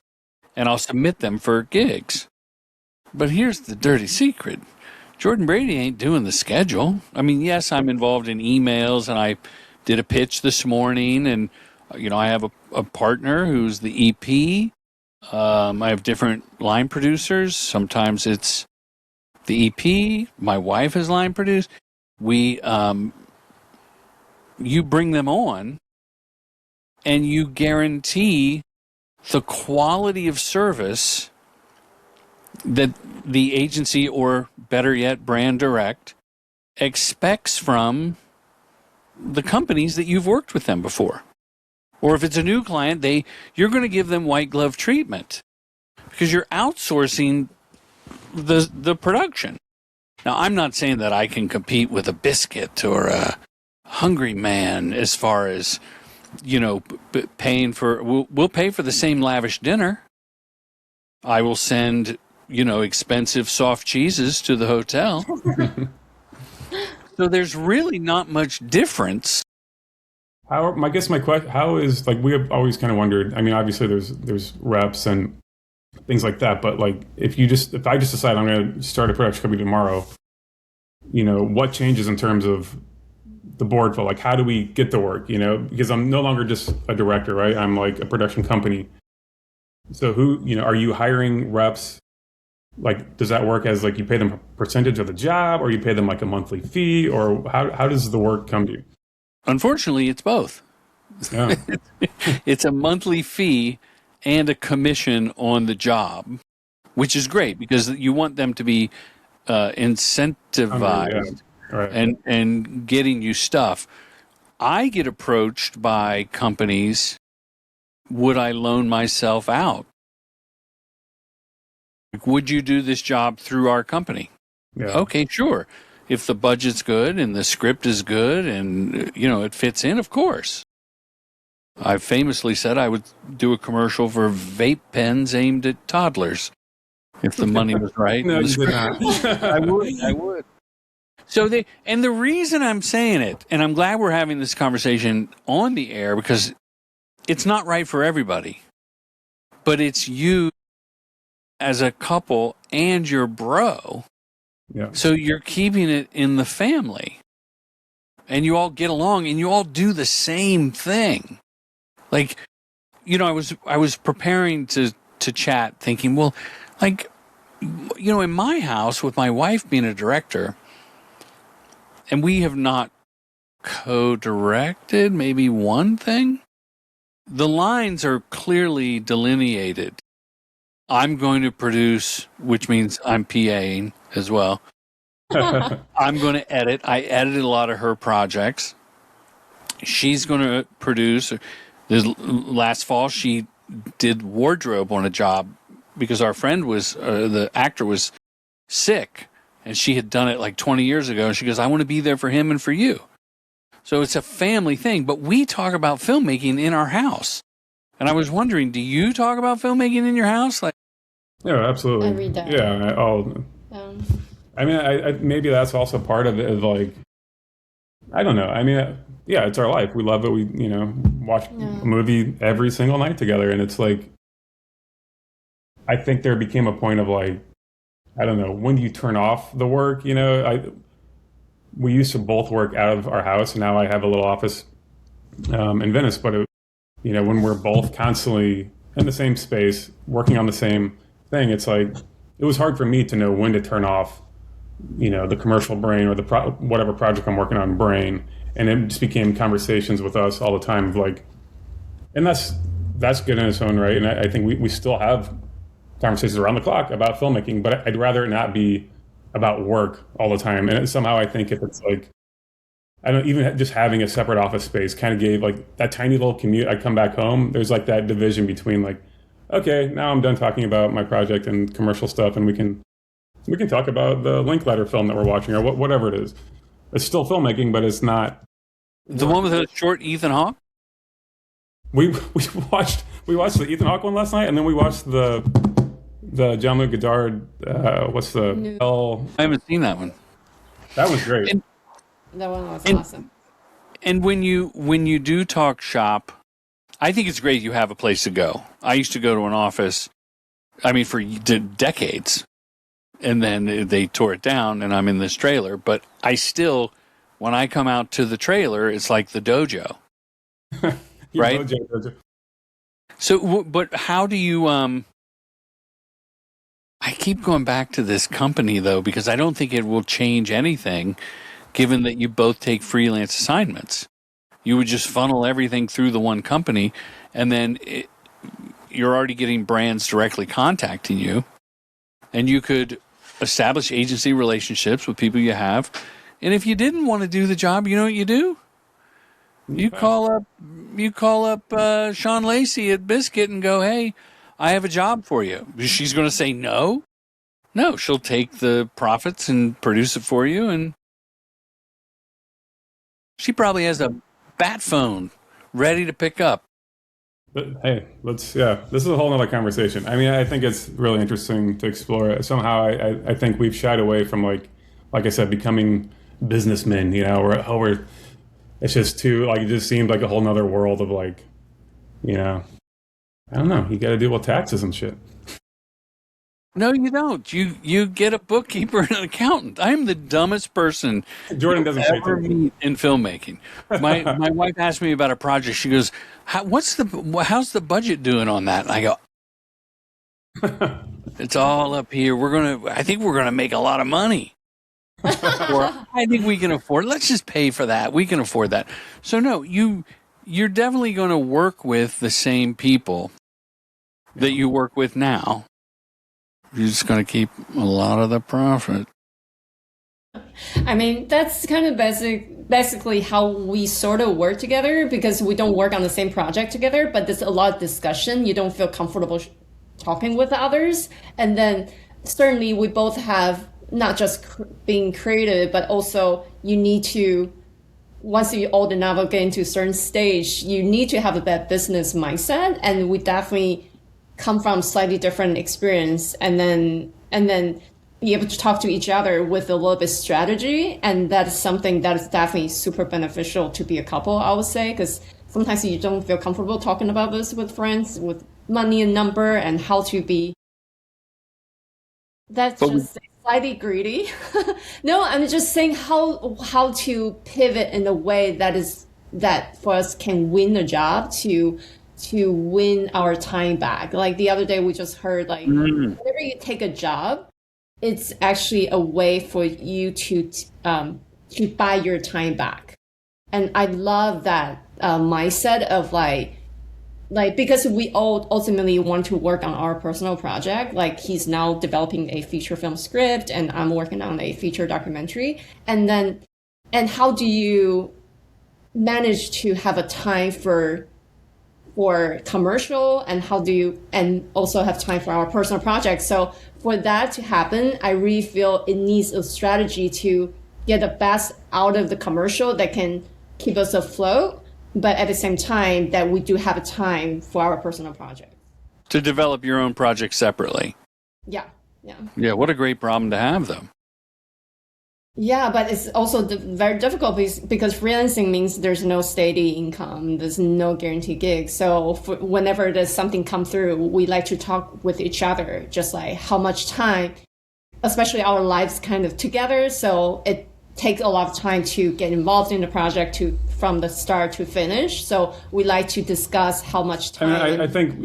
and I'll submit them for gigs. But here's the dirty secret. Jordan Brady ain't doing the schedule. I mean, yes, I'm involved in emails, and I did a pitch this morning, and, I have a partner who's the EP. I have different line producers. Sometimes it's the EP. My wife is line produced. You bring them on, and you guarantee the quality of service that the agency, or better yet, brand direct, expects from the companies that you've worked with them before. Or if it's a new client, you're going to give them white glove treatment because you're outsourcing the production. Now, I'm not saying that I can compete with a Biscuit or a Hungry Man as far as, paying for. We'll pay for the same lavish dinner. I will send, expensive soft cheeses to the hotel. So there's really not much difference. I guess my question, how is, like, we have always kind of wondered, I mean, obviously there's reps and things like that, but like, if I just decide I'm going to start a production company tomorrow, what changes in terms of the board for, like, how do we get the work, because I'm no longer just a director, right? I'm like a production company. So are you hiring reps? Like, does that work as, like, you pay them a percentage of the job, or you pay them like a monthly fee, or how does the work come to you? Unfortunately, it's both. Yeah. It's a monthly fee and a commission on the job, which is great because you want them to be incentivized Right. and getting you stuff. I get approached by companies, would I loan myself out? Would you do this job through our company? Okay, sure. If the budget's good and the script is good and, it fits in, of course. I famously said I would do a commercial for vape pens aimed at toddlers if the money was right. No, you did not. I would. So the reason I'm saying it, and I'm glad we're having this conversation on the air, because it's not right for everybody, but it's you as a couple and your bro. Yeah. So you're keeping it in the family, and you all get along, and you all do the same thing. Like, I was preparing to chat, thinking, well, like, in my house with my wife being a director, and we have not co-directed maybe one thing. The lines are clearly delineated. I'm going to produce, which means I'm PAing as well. I'm going to edit. I edited a lot of her projects. She's going to produce. Last fall, she did wardrobe on a job because our friend the actor was sick, and she had done it like 20 years ago. And she goes, I want to be there for him and for you. So it's a family thing. But we talk about filmmaking in our house. And I was wondering, do you talk about filmmaking in your house? Like, yeah, absolutely. Every day. Yeah. I mean, maybe that's also part of it. Of like, I don't know. I mean, yeah, it's our life. We love it. We, watch a movie every single night together. And it's like, I think there became a point of like, I don't know, when do you turn off the work? We used to both work out of our house, and now I have a little office in Venice. But when we're both constantly in the same space, working on the same thing, it's like it was hard for me to know when to turn off, the commercial brain or the whatever project I'm working on brain, and it just became conversations with us all the time of like, and that's good in its own right. And I think we still have conversations around the clock about filmmaking, but I'd rather it not be about work all the time. And somehow I think if it's like, I don't even just having a separate office space kind of gave like that tiny little commute. I come back home, there's like that division between like, okay, now I'm done talking about my project and commercial stuff, and we can talk about the Linklater film that we're watching or whatever it is. It's still filmmaking, but it's not. The one with the short Ethan Hawke? We watched the Ethan Hawke one last night, and then we watched the Jean-Luc Godard, what's the... I haven't seen that one. That was great. That one was awesome. And when you do talk shop, I think it's great you have a place to go. I used to go to an office, for decades, and then they tore it down, and I'm in this trailer. But I still, when I come out to the trailer, it's like the dojo, right? Dojo. So, but how do you... I keep going back to this company, though, because I don't think it will change anything, given that you both take freelance assignments. You would just funnel everything through the one company, and then you're already getting brands directly contacting you, and you could establish agency relationships with people you have. And if you didn't want to do the job, you know what you do? You call up Sean Lacey at Biscuit and go, hey, I have a job for you. She's going to say no. No, she'll take the profits and produce it for you. And she probably has a bat phone ready to pick up. But hey, this is a whole nother conversation. I think it's really interesting to explore. Somehow I think we've shied away from like I said, becoming businessmen, it's just too, like, it just seemed like a whole nother world of like, I don't know. You got to deal with taxes and shit. No, you don't. You get a bookkeeper and an accountant. I'm the dumbest person Jordan doesn't ever meet in filmmaking. My wife asked me about a project. She goes, how's the budget doing on that? And I go, it's all up here. I think we're gonna make a lot of money. Or I think we can afford. Let's just pay for that. We can afford that. So no, you're definitely going to work with the same people that you work with now. You're just going to keep a lot of the profit. That's kind of basically how we sort of work together, because we don't work on the same project together, but there's a lot of discussion. You don't feel comfortable talking with others. And then certainly we both have not just being creative, but also you need to, once you old enough get into a certain stage, you need to have that business mindset. And we definitely come from slightly different experience, and then be able to talk to each other with a little bit strategy. And that is something that is definitely super beneficial to be a couple, I would say, because sometimes you don't feel comfortable talking about this with friends, with money and number and how to be. That's just slightly greedy. No, I'm just saying how to pivot in a way that for us can win the job to win our time back. Like the other day, we just heard like whenever you take a job, it's actually a way for you to buy your time back. And I love that mindset of like because we all ultimately want to work on our personal project. Like he's now developing a feature film script and I'm working on a feature documentary. And how do you manage to have a time for commercial, and also have time for our personal projects? So for that to happen, I really feel it needs a strategy to get the best out of the commercial that can keep us afloat, but at the same time that we do have a time for our personal projects. To develop your own project separately. Yeah. Yeah, what a great problem to have, though. Yeah, but it's also very difficult because freelancing means there's no steady income, there's no guaranteed gig. So whenever there's something come through, we like to talk with each other, just like how much time, especially our lives kind of together. So it takes a lot of time to get involved in the project from the start to finish. So we like to discuss how much time. And I think,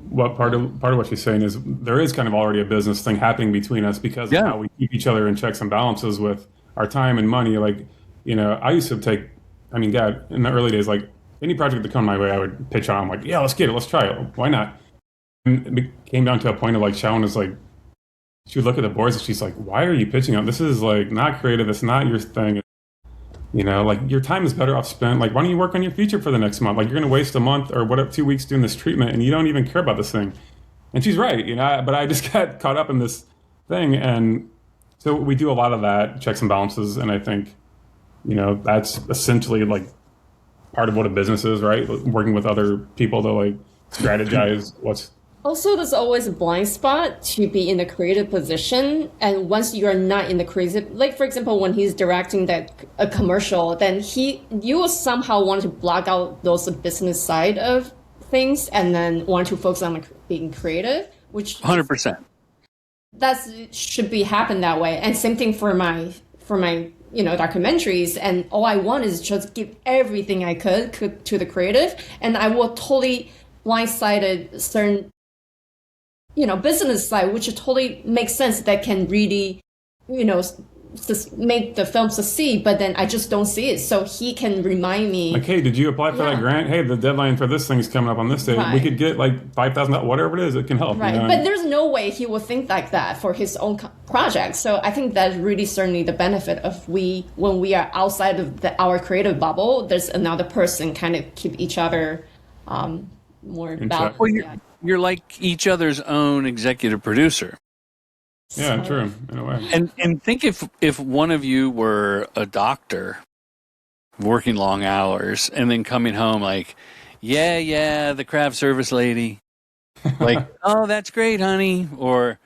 what part of what she's saying is there is kind of already a business thing happening between us because of how we keep each other in checks and balances with our time and money. Like, I used to take, in the early days, like any project that come my way, I would pitch on, like, yeah, let's get it, let's try it. Why not? And it came down to a point of like, Shiouwen is like, she would look at the boards and she's like, why are you pitching on? This is like not creative. It's not your thing. Like your time is better off spent. Like, why don't you work on your feature for the next month? Like you're going to waste a month or 2 weeks doing this treatment and you don't even care about this thing. And she's right, but I just got caught up in this thing. And so we do a lot of that, checks and balances. And I think, that's essentially like part of what a business is, right? Working with other people to like strategize what's. Also, there's always a blind spot to be in a creative position. And once you are not in the creative, like for example, when he's directing a commercial, then you will somehow want to block out those business side of things and then want to focus on being creative, which 100%. That should be happen that way. And same thing for my documentaries. And all I want is just give everything I could to the creative, and I will totally blindsided certain business side, which totally makes sense, that can really, make the film succeed, but then I just don't see it. So he can remind me. Like, hey, did you apply for that grant? Hey, the deadline for this thing's coming up on this day. Right. We could get like $5,000, whatever it is, it can help. Right, but there's no way he will think like that for his own project. So I think that's really certainly the benefit of when we are outside of our creative bubble, there's another person kind of keep each other more balanced. Well, you're like each other's own executive producer. Yeah, true, in a way. And think if one of you were a doctor working long hours and then coming home like, the craft service lady, like, oh, that's great, honey, or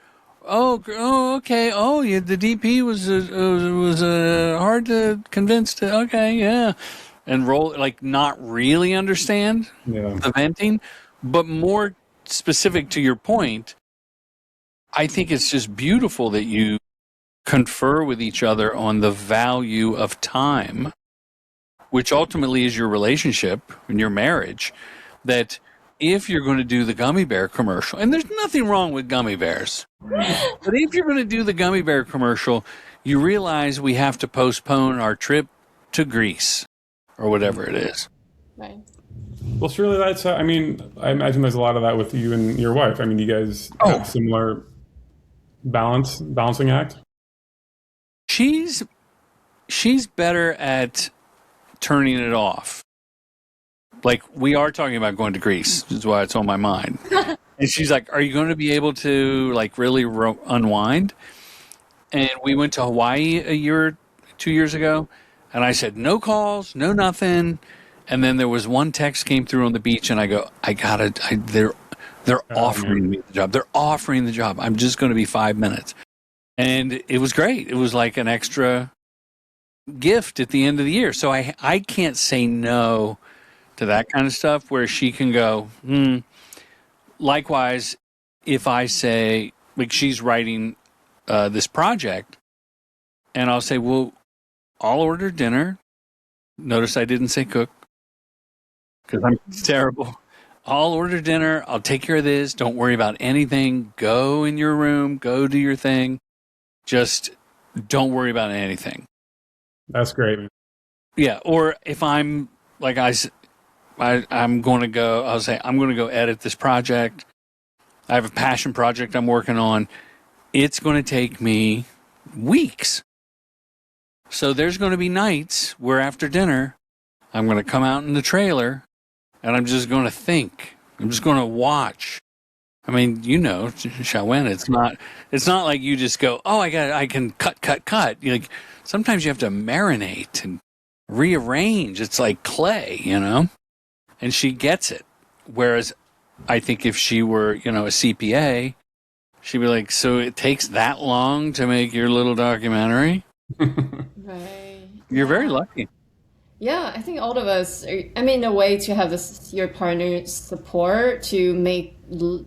okay, the DP was hard to convince to, okay, yeah, and roll, like, not really understand the venting, but more specific to your point, I think it's just beautiful that you confer with each other on the value of time, which ultimately is your relationship and your marriage, that if you're going to do the gummy bear commercial, and there's nothing wrong with gummy bears, but if you're going to do the gummy bear commercial, you realize we have to postpone our trip to Greece or whatever it is. Right. Well, surely that's, I imagine there's a lot of that with you and your wife. You guys have similar balancing act? She's better at turning it off. Like, we are talking about going to Greece, is why it's on my mind. And she's like, are you going to be able to, like, really unwind? and we went to Hawaii 2 years ago, and I said no calls, no nothing, and then there was one text came through on the beach, and I go, they're offering me the job. They're offering the job. I'm just going to be 5 minutes, and it was great. It was like an extra gift at the end of the year, so I can't say no to that kind of stuff. Where she can go, Likewise, if I say, like, she's writing this project, and I'll say, well, I'll order dinner. Notice I didn't say cook because I'm terrible. I'll order dinner. I'll take care of this. Don't worry about anything. Go in your room. Go do your thing. Just don't worry about anything. That's great, man. Yeah. Or if I'm like I'm going to go, I'll say, I'm going to go edit this project. I have a passion project I'm working on. It's going to take me weeks. So there's going to be nights where after dinner, I'm going to come out in the trailer and I'm just going to think. I'm just going to watch. I mean, Shiouwen, it's not like you just go, oh, I can cut. Like, sometimes you have to marinate and rearrange. It's like clay, and she gets it. Whereas I think if she were, a CPA, she'd be like, so it takes that long to make your little documentary? Right. You're very lucky. Yeah, I think all of us, in a way to have your partner's support to make the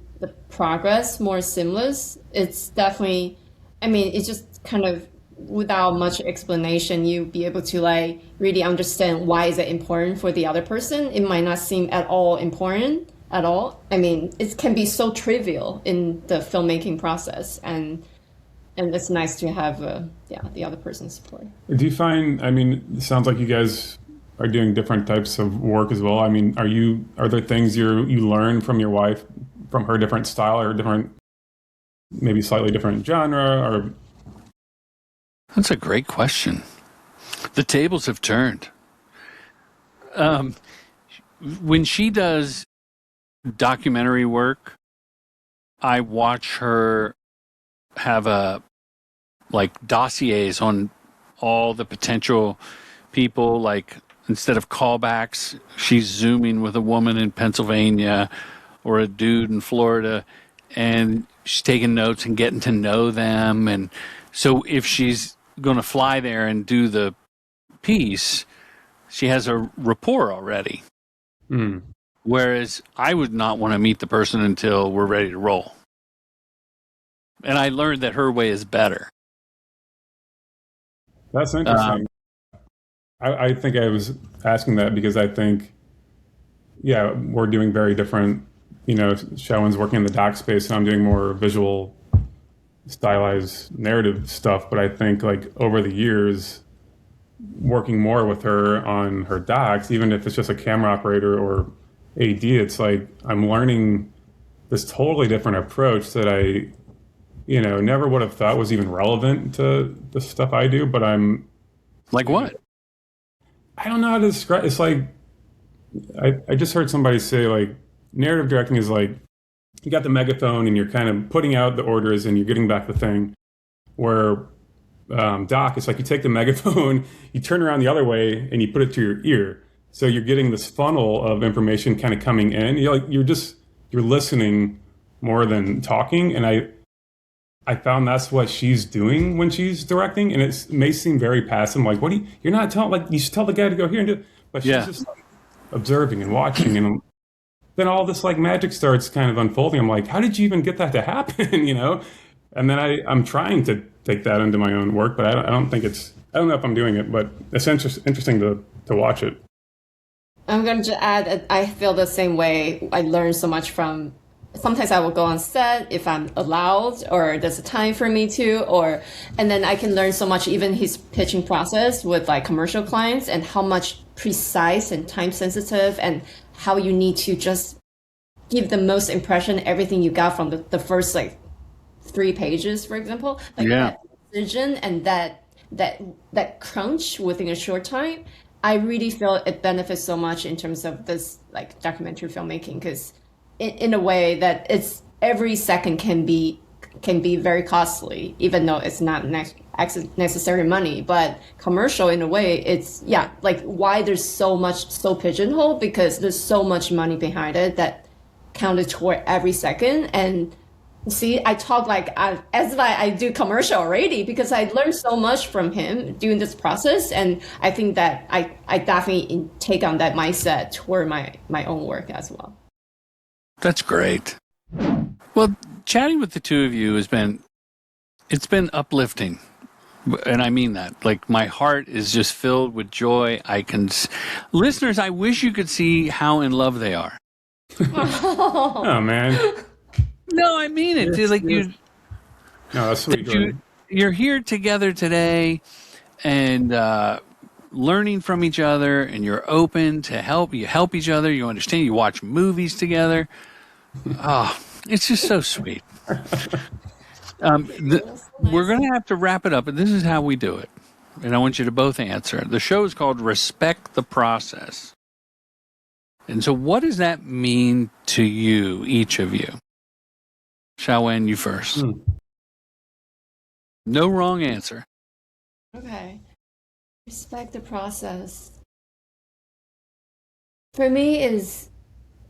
progress more seamless. It's definitely, it's just kind of without much explanation, you be able to really understand why is it important for the other person. It might not seem at all important at all. It can be so trivial in the filmmaking process, and it's nice to have the other person's support. Do you find, it sounds like you guys are doing different types of work as well. Are there things you learn from your wife, from her different style or different, maybe slightly different genre? Or That's a great question. The tables have turned. When she does documentary work, I watch her have dossiers on all the potential people. Like, instead of callbacks, she's zooming with a woman in Pennsylvania or a dude in Florida, and she's taking notes and getting to know them. And so if she's going to fly there and do the piece, she has a rapport already. Whereas I would not want to meet the person until we're ready to roll. And I learned that her way is better. That's interesting. I think I was asking that because I think, we're doing very different. Shiouwen's working in the doc space, and I'm doing more visual, stylized narrative stuff. But I think, over the years, working more with her on her docs, even if it's just a camera operator or AD, it's like I'm learning this totally different approach that I, never would have thought was even relevant to the stuff I do. But I'm like, what? I don't know how to describe. It's like I just heard somebody say, narrative directing is like you got the megaphone and you're kind of putting out the orders and you're getting back the thing. Where doc, it's like you take the megaphone, you turn around the other way, and you put it to your ear. So you're getting this funnel of information kind of coming in. You're listening more than talking. And I found that's what she's doing when she's directing, and it may seem very passive. Like, you're not telling, you should tell the guy to go here and do it. But she's just observing and watching, and then all this magic starts kind of unfolding. I'm like, how did you even get that to happen? And then I'm trying to take that into my own work, but I don't know if I'm doing it, but it's interesting to watch it. I'm going to add, I feel the same way. I learn so much from, sometimes I will go on set if I'm allowed, or there's a time for me to, and then I can learn so much, even his pitching process with commercial clients, and how much precise and time sensitive, and how you need to just give the most impression, everything you got from the first 3 pages, for example, that precision and that crunch within a short time. I really feel it benefits so much in terms of this documentary filmmaking, because in a way that it's every second can be can be very costly, even though it's not necessary money. But commercial, in a way, it's, like why there's so pigeonholed, because there's so much money behind it that counted toward every second. And see, I talk as if I do commercial already, because I learned so much from him during this process. And I think that I definitely take on that mindset toward my own work as well. That's great. Well, chatting with the two of you it's been uplifting. And I mean that. Like, my heart is just filled with joy. Listeners, I wish you could see how in love they are. Oh, man. No, I mean it. No, that's sweet. You're here together today and learning from each other, and you're open to help. You help each other. You understand. You watch movies together. Oh, it's just so sweet. We're going to have to wrap it up, but this is how we do it. And I want you to both answer. The show is called Respect the Process. And so what does that mean to you, each of you? Shiouwen, you first. No wrong answer. Okay. Respect the process. For me, is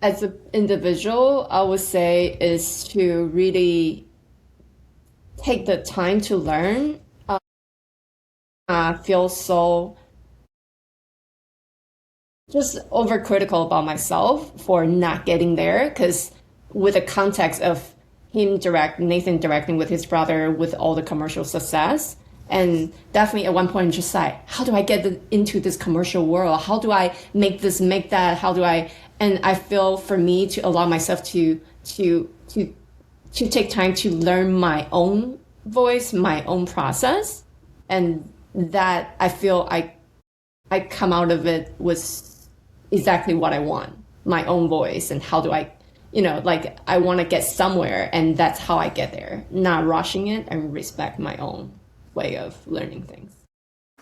as an individual, I would say is to really take the time to learn. I feel so just overcritical about myself for not getting there, because with the context of Nathan directing with his brother, with all the commercial success, and definitely at one point just like, how do I get into this commercial world? How do I make this, make that? How do I? And I feel for me to allow myself to take time to learn my own voice, my own process, and that I feel I come out of it with exactly what I want, my own voice, and how do I, I want to get somewhere, and that's how I get there, not rushing it, and respect my own way of learning things.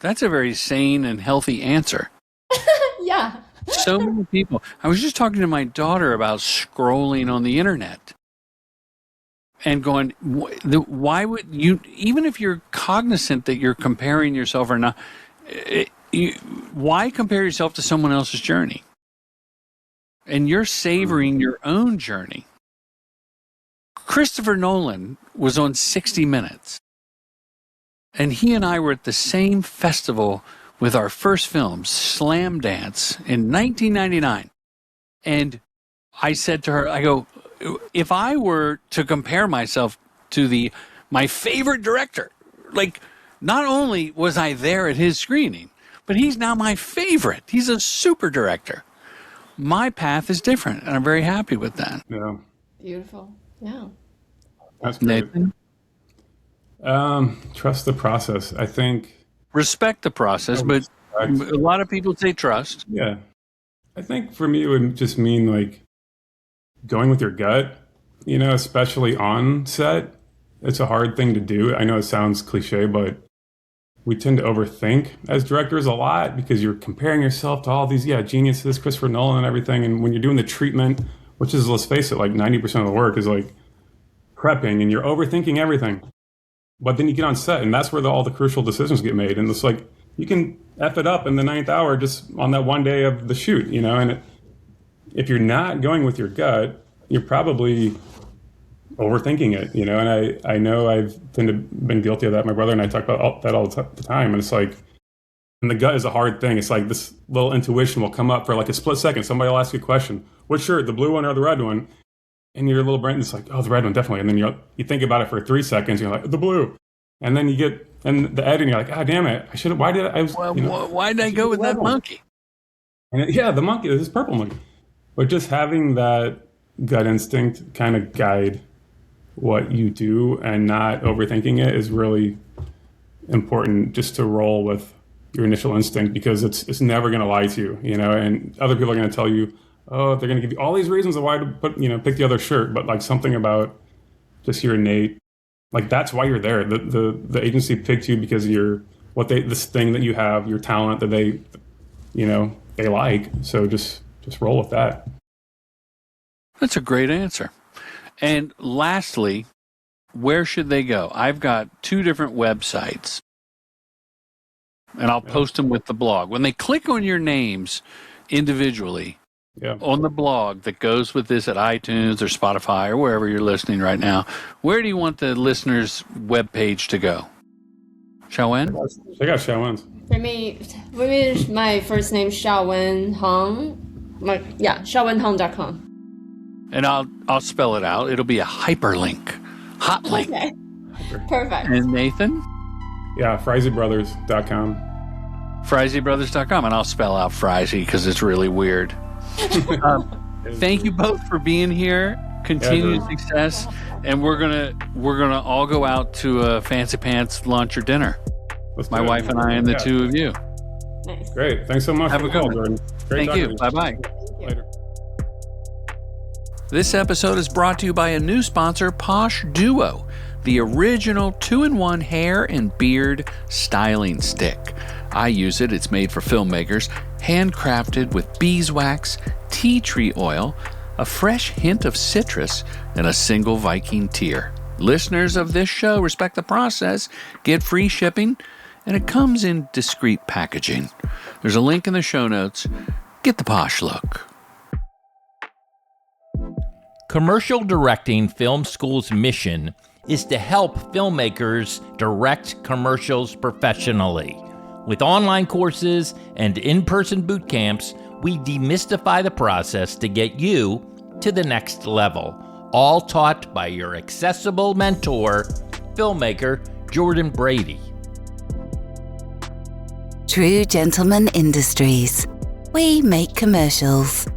That's a very sane and healthy answer. Yeah. So many people. I was just talking to my daughter about scrolling on the internet and going, why would you, even if you're cognizant that you're comparing yourself or not, why compare yourself to someone else's journey? And you're savoring your own journey. Christopher Nolan was on 60 Minutes. And he and I were at the same festival with our first film, Slam Dance, in 1999. And I said to her, I go, if I were to compare myself to my favorite director, like, not only was I there at his screening, but he's now my favorite. He's a super director. My path is different, and I'm very happy with that. Yeah. Beautiful. Yeah. That's great. Nathan? Trust the process. I think respect the process, but a lot of people say trust. Yeah. I think for me, it would just mean like going with your gut, especially on set. It's a hard thing to do. I know it sounds cliche, but we tend to overthink as directors a lot because you're comparing yourself to all these, geniuses, Christopher Nolan and everything. And when you're doing the treatment, which is, let's face it, like 90% of the work is like prepping, and you're overthinking everything. But then you get on set, and that's where all the crucial decisions get made. And it's like, you can F it up in the 9th hour just on that one day of the shoot, and if you're not going with your gut, you're probably overthinking it, and I know I've been guilty of that. My brother and I talk about that all the time, and it's like, and the gut is a hard thing. It's like this little intuition will come up for like a split second. Somebody will ask you a question, what shirt, the blue one or the red one? And your little brain is like, oh, the red one, definitely. And then you think about it for 3 seconds, and you're like, the blue. And then you get, and the editing, you're like, ah, damn it, why did I go with that monkey? And the monkey, this purple monkey. But just having that gut instinct kind of guide what you do and not overthinking it is really important, just to roll with your initial instinct, because it's never going to lie to you, and other people are going to tell you, oh, they're going to give you all these reasons of why to pick the other shirt, but like something about just your innate, like that's why you're there. The agency picked you because you're this thing that you have, your talent that they like. So just roll with that. That's a great answer. And lastly, where should they go? I've got 2 different websites, and I'll post them with the blog. When they click on your names individually on the blog that goes with this at iTunes or Spotify or wherever you're listening right now, where do you want the listeners' webpage to go? Shiouwen? Check out Shiouwen's. For me, my first name Shiouwen Hong. ShiouwenHong.com. And I'll spell it out. It'll be a hyperlink. Hot link. Okay. Perfect. And Nathan? Yeah, FreiseBrothers.com. FreiseBrothers.com. And I'll spell out Freise because it's really weird. Thank you both for being here. Continued success. And we're gonna all go out to a fancy pants lunch or dinner. My wife and I and the 2 of you. Nice. Great. Thanks so much. Have for a good one. Jordan. Great Thank you. talking Bye-bye. Later. This episode is brought to you by a new sponsor, Posh Duo, the original 2-in-1 hair and beard styling stick. I use it. It's made for filmmakers, handcrafted with beeswax, tea tree oil, a fresh hint of citrus, and a single Viking tear. Listeners of this show respect the process, get free shipping, and it comes in discreet packaging. There's a link in the show notes. Get the posh look. Commercial Directing Film School's mission is to help filmmakers direct commercials professionally. With online courses and in-person boot camps, we demystify the process to get you to the next level, all taught by your accessible mentor, filmmaker Jordan Brady. True Gentleman Industries. We make commercials.